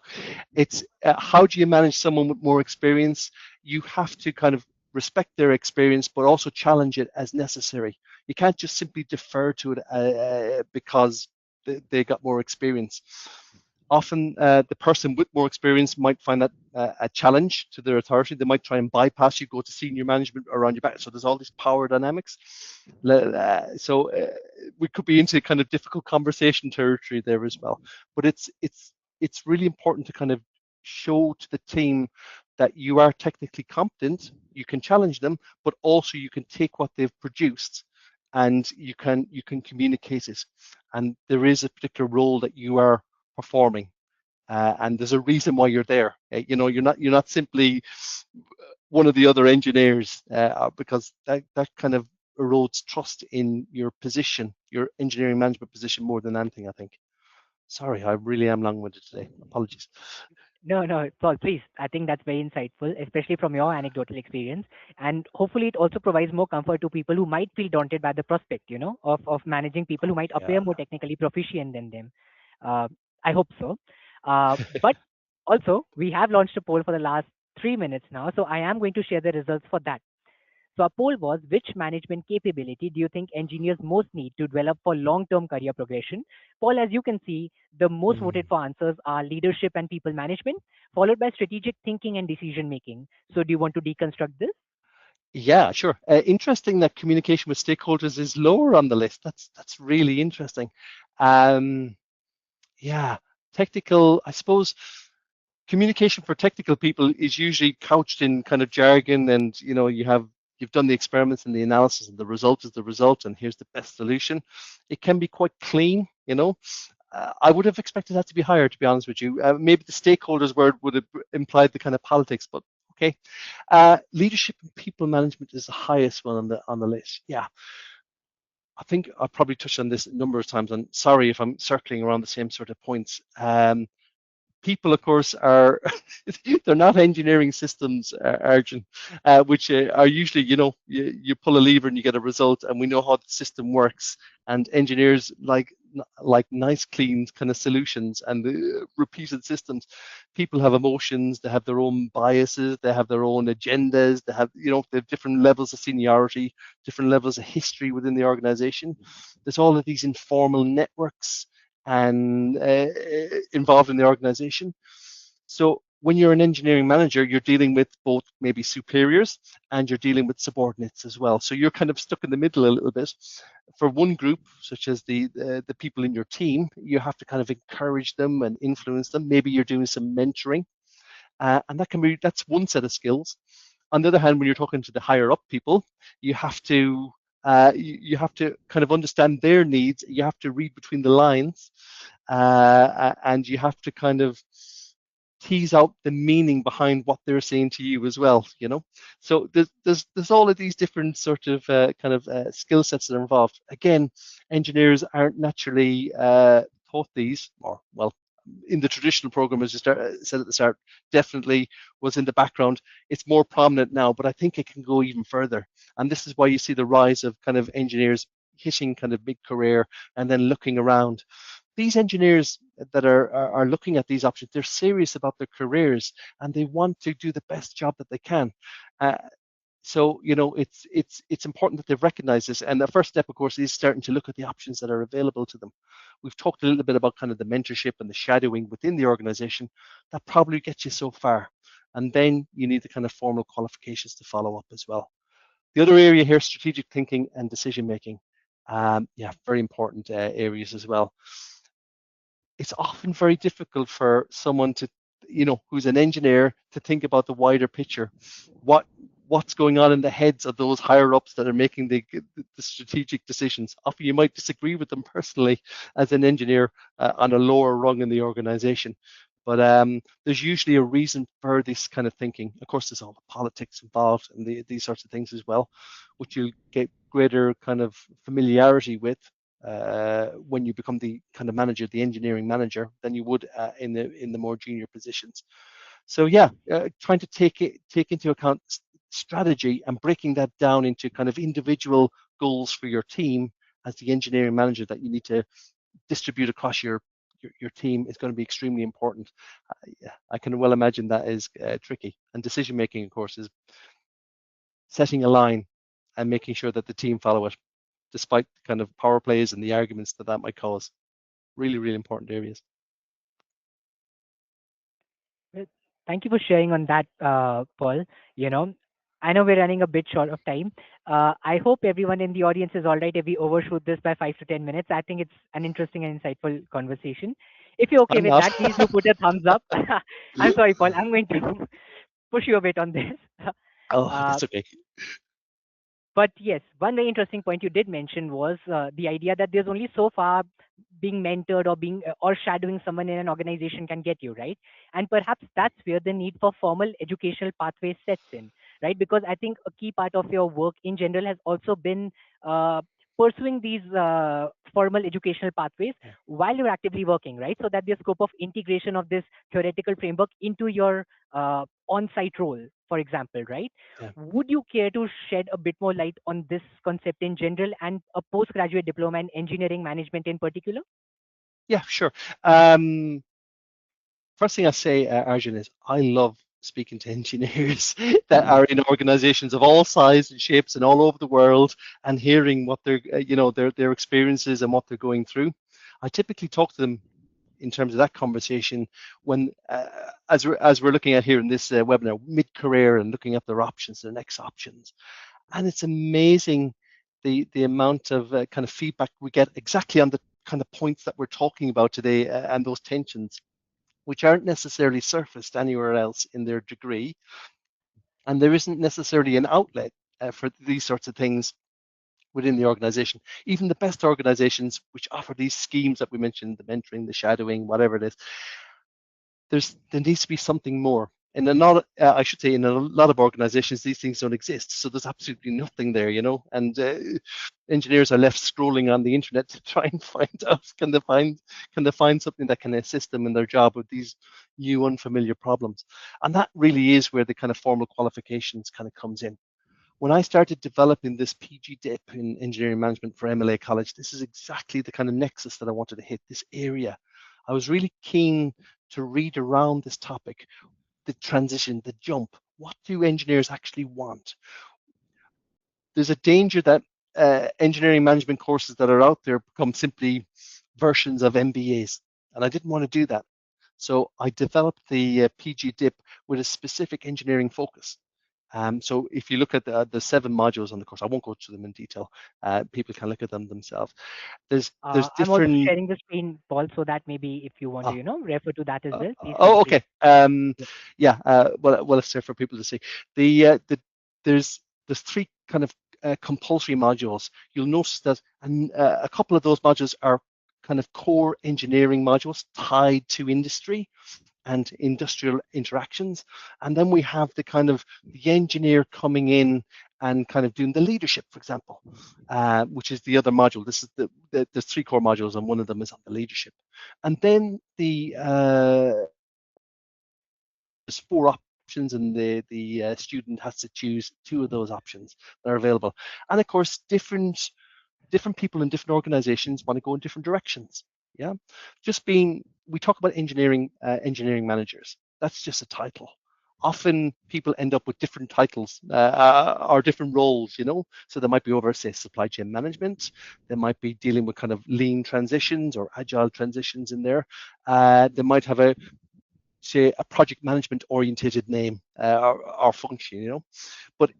It's how do you manage someone with more experience? You have to kind of respect their experience, but also challenge it as necessary. You can't just simply defer to it because they got more experience. Often, the person with more experience might find that a challenge to their authority. They might try and bypass you, go to senior management around your back. So there's all these power dynamics. So we could be into kind of difficult conversation territory there as well. But it's really important to kind of show to the team that you are technically competent, you can challenge them, but also you can take what they've produced and you can communicate it. And there is a particular role that you are performing, and there's a reason why you're there. You're not simply one of the other engineers, because that kind of erodes trust in your position, your engineering management position, more than anything, I think. Sorry, I really am long-winded today. Apologies. No, no, Paul, please. I think that's very insightful, especially from your anecdotal experience. And hopefully, it also provides more comfort to people who might feel daunted by the prospect, of managing people who might Yeah. appear more technically proficient than them. Uh, I hope so. But also, we have launched a poll for the last 3 minutes now, so I am going to share the results for that. So our poll was, which management capability do you think engineers most need to develop for long-term career progression? Paul, as you can see, the most Mm. voted for answers are leadership and people management, followed by strategic thinking and decision making. So do you want to deconstruct this? Yeah, sure. Interesting that communication with stakeholders is lower on the list. That's really interesting. Um, yeah, technical. I suppose communication for technical people is usually couched in kind of jargon, and you've done the experiments and the analysis, and the result is the result, and here's the best solution. It can be quite clean. I would have expected that to be higher, to be honest with you. Maybe the stakeholders word would have implied the kind of politics, but okay. Leadership and people management is the highest one on the list. Yeah, I think I probably touched on this a number of times, and sorry if I'm circling around the same sort of points. People, of course, are they're not engineering systems, Arjun, which are usually, you pull a lever and you get a result, and we know how the system works. And engineers like nice, clean kind of solutions and repeated systems. People have emotions, they have their own biases, they have their own agendas, they have different levels of seniority, different levels of history within the organization. There's all of these informal networks and involved in the organization. So when you're an engineering manager, you're dealing with both maybe superiors and you're dealing with subordinates as well. So you're kind of stuck in the middle a little bit. For one group, such as the people in your team, you have to kind of encourage them and influence them. Maybe you're doing some mentoring, and that's one set of skills. On the other hand, when you're talking to the higher up people, you have to you have to kind of understand their needs. You have to read between the lines, and you have to kind of tease out the meaning behind what they're saying to you as well. So there's all of these different sort of kind of skill sets that are involved. Again, engineers aren't naturally taught these, or well, in the traditional program, as you said at the start, definitely was in the background. It's more prominent now, but I think it can go even further. And this is why you see the rise of kind of engineers hitting kind of mid-career and then looking around. These engineers that are looking at these options, they're serious about their careers and they want to do the best job that they can. Uh, so it's important that they've recognized this, and the first step, of course, is starting to look at the options that are available to them. We've talked a little bit about kind of the mentorship and the shadowing within the organization. That probably gets you so far, and then you need the kind of formal qualifications to follow up as well. The other area here, strategic thinking and decision making. Yeah, very important areas as well. It's often very difficult for someone to who's an engineer, to think about the wider picture. What what's going on in the heads of those higher ups that are making the strategic decisions. Often you might disagree with them personally as an engineer on a lower rung in the organization. But there's usually a reason for this kind of thinking. Of course, there's all the politics involved and these sorts of things as well, which you'll get greater kind of familiarity with when you become the kind of manager, the engineering manager, than you would in the more junior positions. So yeah, trying to take into account strategy and breaking that down into kind of individual goals for your team as the engineering manager that you need to distribute across your team is going to be extremely important. I can well imagine that is tricky. And decision making, of course, is setting a line and making sure that the team follow it, despite kind of power plays and the arguments that might cause. Really, really important areas. Well, thank you for sharing on that, Paul. You know, I know we're running a bit short of time. I hope everyone in the audience is all right if we overshoot this by 5 to 10 minutes. I think it's an interesting and insightful conversation. If you're okay I'm with not. that, please do put a thumbs up. I'm sorry, Paul. I'm going to push you a bit on this. Oh, Uh, that's okay. but yes, one very interesting point you did mention was the idea that there's only so far being mentored or being or shadowing someone in an organization can get you, right? And perhaps that's where the need for formal educational pathways sets in, right? Because I think a key part of your work in general has also been uh, pursuing these formal educational pathways Yeah, while you're actively working, right? So that the scope of integration of this theoretical framework into your on-site role, for example, right? yeah, Would you care to shed a bit more light on this concept in general and a postgraduate diploma in engineering management in particular? yeah, sure. Um, First thing I say, Arjun, is I love speaking to engineers that are in organizations of all sizes and shapes and all over the world, and hearing what their experiences and what they're going through. I typically talk to them in terms of that conversation when, as we're looking at here in this webinar, mid-career and looking at their options, their next options. And it's amazing the amount of kind of feedback we get exactly on the kind of points that we're talking about today, and those tensions, which aren't necessarily surfaced anywhere else in their degree. And there isn't necessarily an outlet for these sorts of things within the organization. Even the best organizations, which offer these schemes that we mentioned, the mentoring, the shadowing, whatever it is, there needs to be something more. And a lot, I should say, in a lot of organizations, these things don't exist. So there's absolutely nothing there, And engineers are left scrolling on the internet to try and find out, can they find something that can assist them in their job with these new unfamiliar problems. And that really is where the kind of formal qualifications kind of comes in. When I started developing this PG dip in engineering management for MLA College, this is exactly the kind of nexus that I wanted to hit, this area. I was really keen to read around this topic, the transition, the jump. What do engineers actually want? There's a danger that engineering management courses that are out there become simply versions of MBAs, and I didn't want to do that. So I developed the PG dip with a specific engineering focus. So if you look at the 7 modules on the course, I won't go through them in detail. People can look at them themselves. There's I'm also different. sharing the screen, Paul, so that maybe if you want to, Oh, refer to that as well, please feel oh, free. okay. Yeah. Well, it's there for people to see. The there's there's 3 kind of compulsory modules. You'll notice that a couple of those modules are kind of core engineering modules tied to industry and industrial interactions. And then we have the kind of the engineer coming in and kind of doing the leadership, for example, which is the other module. This is there's 3 core modules, and one of them is on the leadership. And then there's 4 options, and the student has to choose 2 of those options that are available. And of course, different people in different organizations want to go in different directions. Yeah, we talk about engineering managers. That's just a title. Often people end up with different titles or different roles, So they might be over, say, supply chain management. They might be dealing with kind of lean transitions or agile transitions in there. They might have say, a project management orientated name or function, But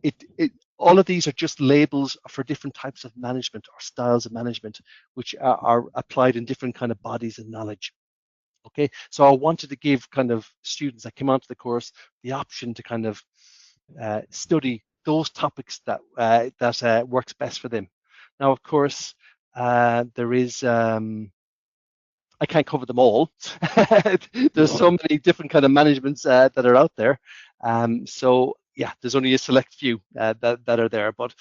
all of these are just labels for different types of management or styles of management, which are applied in different kind of bodies of knowledge. Okay, so I wanted to give kind of students that came onto the course the option to kind of study those topics that works best for them. Now, of course, there is I can't cover them all. There's so many different kind of managements that are out there. So yeah, there's only a select few that are there. But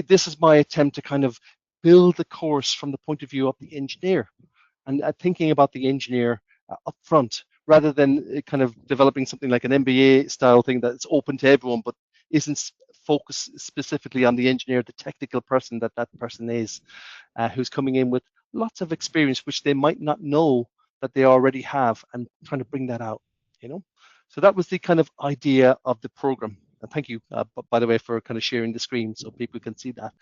this is my attempt to kind of build the course from the point of view of the engineer and thinking about the engineer up front rather than kind of developing something like an MBA style thing that's open to everyone, but isn't focused specifically on the engineer, the technical person that person is, who's coming in with lots of experience, which they might not know that they already have, and trying to bring that out, you know. So that was the kind of idea of the program. And thank you, by the way, for kind of sharing the screen so people can see that.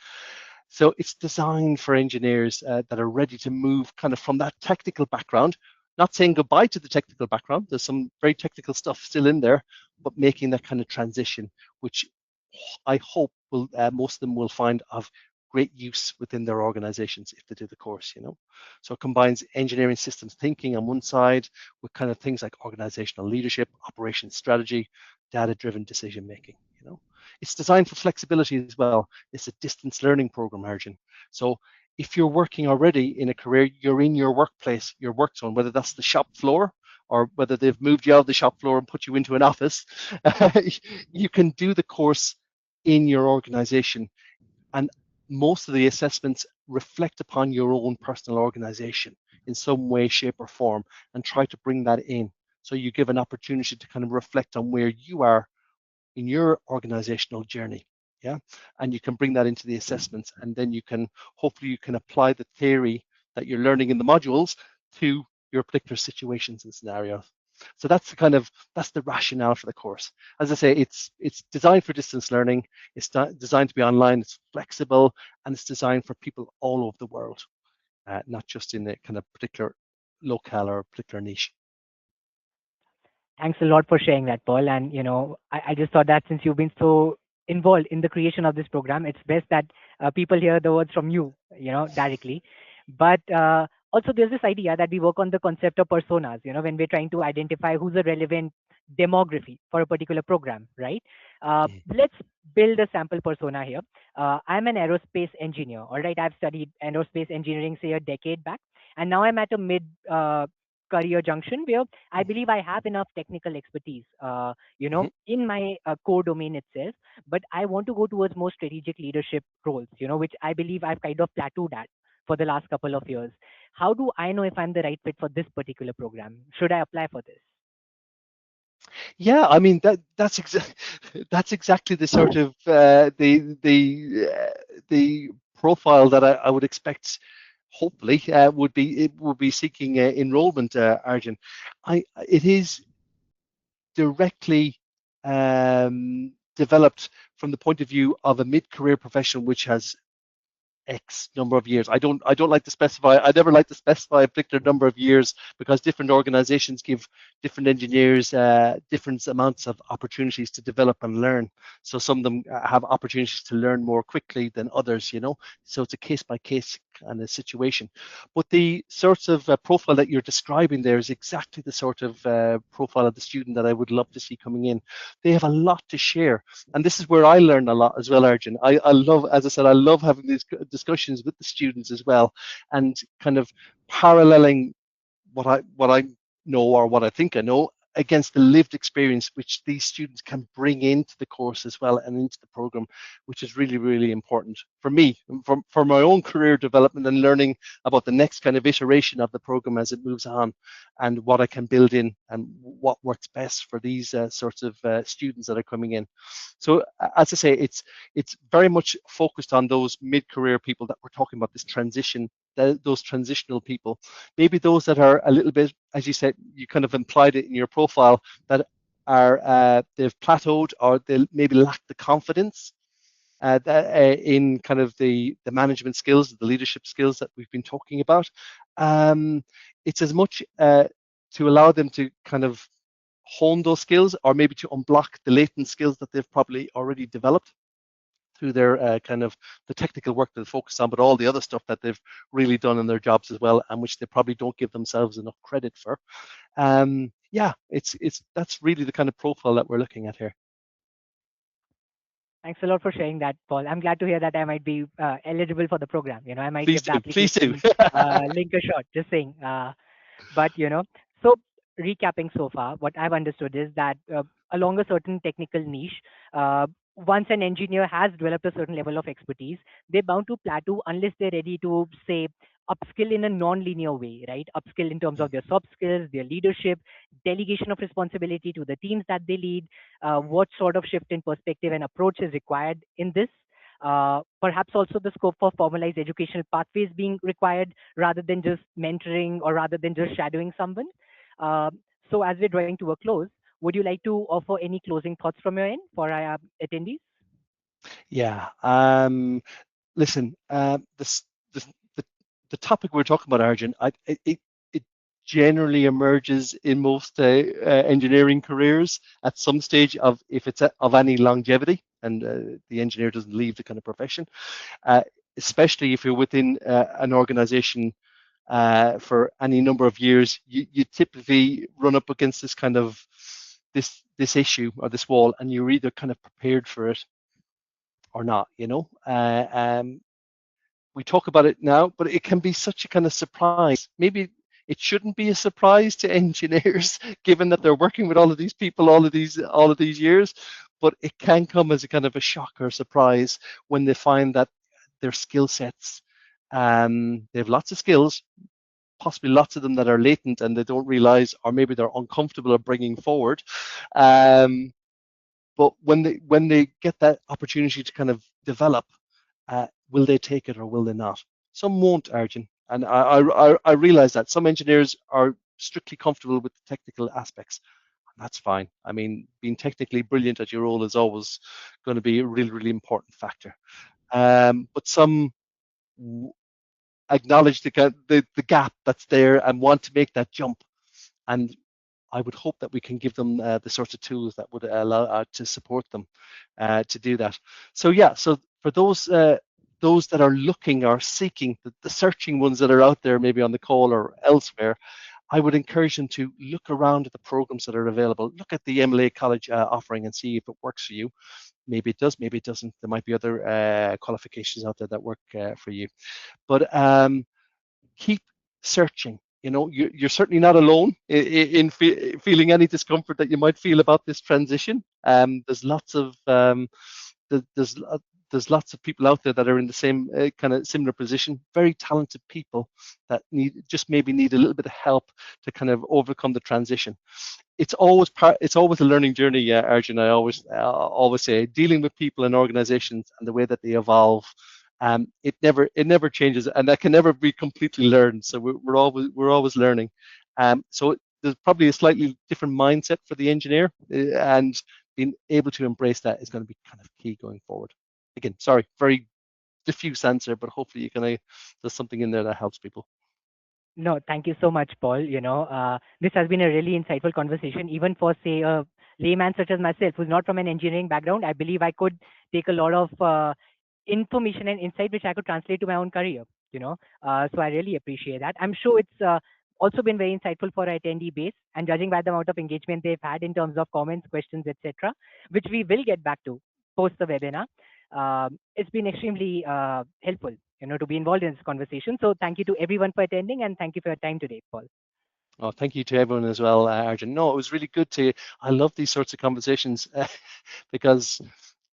So it's designed for engineers that are ready to move kind of from that technical background, not saying goodbye to the technical background. There's some very technical stuff still in there, but making that kind of transition, which I hope will most of them will find of great use within their organizations if they do the course, you know. So it combines engineering systems thinking on one side with kind of things like organizational leadership, operations strategy, data-driven decision making, you know. It's designed for flexibility as well. It's a distance learning program, Arjun. So if you're working already in a career, you're in your workplace, your work zone, whether that's the shop floor or whether they've moved you out of the shop floor and put you into an office, you can do the course in your organization. And most of the assessments reflect upon your own personal organization in some way, shape, or form and try to bring that in. So you give an opportunity to kind of reflect on where you are in your organizational journey. Yeah. And you can bring that into the assessments, and then you can hopefully you can apply the theory that you're learning in the modules to your particular situations and scenarios. So that's that's the rationale for the course. As I say, it's designed for distance learning. It's designed to be online. It's flexible, and it's designed for people all over the world, not just in a kind of particular locale or a particular niche. Thanks a lot for sharing that, Paul. And I just thought that since you've been so involved in the creation of this program, it's best that people hear the words from you, directly. But also, there's this idea that we work on the concept of personas. When we're trying to identify who's a relevant demography for a particular program, right? Mm. Let's build a sample persona here. I'm an aerospace engineer. All right, I've studied aerospace engineering, say, a decade back, and now I'm at a mid career junction where I believe I have enough technical expertise, Mm-hmm. in my core domain itself, but I want to go towards more strategic leadership roles, which I believe I've kind of plateaued at for the last couple of years. How do I know if I'm the right fit for this particular program? Should I apply for this? Yeah, I mean that's exactly the sort of the profile that I would expect. Hopefully, would be seeking enrollment, Arjun. It is directly developed from the point of view of a mid-career professional which has X number of years. I don't like to specify. I never like to specify a particular number of years because different organizations give different engineers different amounts of opportunities to develop and learn. So some of them have opportunities to learn more quickly than others. You know, so it's a case by case kind of situation. But the sorts of profile that you're describing there is exactly the sort of profile of the student that I would love to see coming in. They have a lot to share, and this is where I learn a lot as well, Arjun. I love, as I said, I love having these discussions with the students as well, and kind of paralleling what I know or what I think I know against the lived experience which these students can bring into the course as well and into the program, which is really, really important for me, for my own career development and learning about the next kind of iteration of the program as it moves on and what I can build in and what works best for these sorts of students that are coming in. So as I say, it's very much focused on those mid-career people that we're talking about, this transition, those transitional people, maybe those that are a little bit, as you said, you kind of implied it in your profile, that are they've plateaued or they maybe lack the confidence in kind of the management skills, the leadership skills that we've been talking about. Um, it's as much to allow them to kind of hone those skills or maybe to unblock the latent skills that they've probably already developed. through their kind of the technical work that they focus on, but all the other stuff that they've really done in their jobs as well, and which they probably don't give themselves enough credit for. Yeah, it's that's really the kind of profile that we're looking at here. Thanks a lot for sharing that, Paul. I'm glad to hear that I might be eligible for the program. I might Please give the do, please do. application link a shot. Just saying. But so recapping so far, what I've understood is that along a certain technical niche, uh, once an engineer has developed a certain level of expertise, they're bound to plateau unless they're ready to say upskill in a non-linear way, right? Upskill in terms of their soft skills, their leadership, delegation of responsibility to the teams that they lead. What sort of shift in perspective and approach is required in this? Perhaps also the scope for formalized educational pathways being required rather than just mentoring or rather than just shadowing someone. Uh, so, as we're drawing to a close, would you like to offer any closing thoughts from your end for our attendees? Yeah. Listen, the, the the topic we're talking about, Arjun, it generally emerges in most engineering careers at some stage of if it's of any longevity, and the engineer doesn't leave the kind of profession, uh, especially if you're within an organization for any number of years, you typically run up against this kind of this issue or this wall, and you're either kind of prepared for it or not. We talk about it now, but it can be such a kind of surprise. Maybe it shouldn't be a surprise to engineers, given that they're working with all of these people all of these years. But it can come as a kind of a shock or a surprise when they find that their skill sets, they have lots of skills, possibly lots of them that are latent and they don't realize, or maybe they're uncomfortable of bringing forward. Um, but when they get that opportunity to kind of develop, will they take it or will they not? Some won't, Arjun, and I realize that some engineers are strictly comfortable with the technical aspects. And that's fine. I mean, being technically brilliant at your role is always going to be a really, really important factor. But some acknowledge the gap that's there and want to make that jump. And I would hope that we can give them the sorts of tools that would allow to support them to do that. So yeah, so for those that are looking or seeking, the searching ones that are out there, maybe on the call or elsewhere, I would encourage them to look around at the programs that are available. Look at the MLA College offering and see if it works for you. Maybe it does, maybe it doesn't. There might be other qualifications out there that work for you. But keep searching. You're certainly not alone in feeling any discomfort that you might feel about this transition. There's lots of there's there's lots of people out there that are in the same kind of similar position. Very talented people that maybe need a little bit of help to kind of overcome the transition. It's always a learning journey, Arjun. I always say dealing with people and organizations and the way that they evolve. It never changes, and that can never be completely learned. So we're always learning. So there's probably a slightly different mindset for the engineer, and being able to embrace that is going to be kind of key going forward. Again, sorry, very diffuse answer, but hopefully there's something in there that helps people. No, thank you so much, Paul. This has been a really insightful conversation, even for, say, a layman such as myself, who's not from an engineering background. I believe I could take a lot of information and insight which I could translate to my own career. So I really appreciate that. I'm sure it's also been very insightful for our attendee base, and judging by the amount of engagement they've had in terms of comments, questions, etc., which we will get back to post the webinar. It's been extremely helpful, to be involved in this conversation. So thank you to everyone for attending, and thank you for your time today, Paul. Oh, thank you to everyone as well, Arjun. No, it was really good to. I love these sorts of conversations because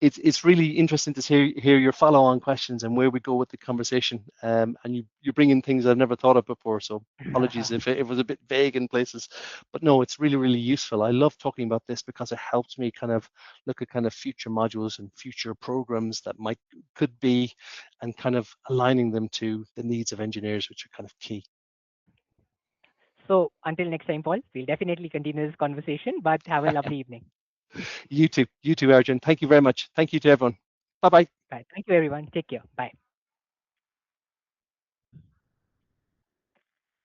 it's really interesting to hear your follow-on questions and where we go with the conversation. And you bring in things I've never thought of before. So apologies if it was a bit vague in places, but no, it's really, really useful. I love talking about this because it helps me kind of look at kind of future modules and future programs that could be, and kind of aligning them to the needs of engineers, which are kind of key. So until next time, Paul, we'll definitely continue this conversation, but have a lovely evening. You too, Arjun. Thank you very much. Thank you to everyone. Bye bye. Bye. Thank you, everyone. Take care. Bye.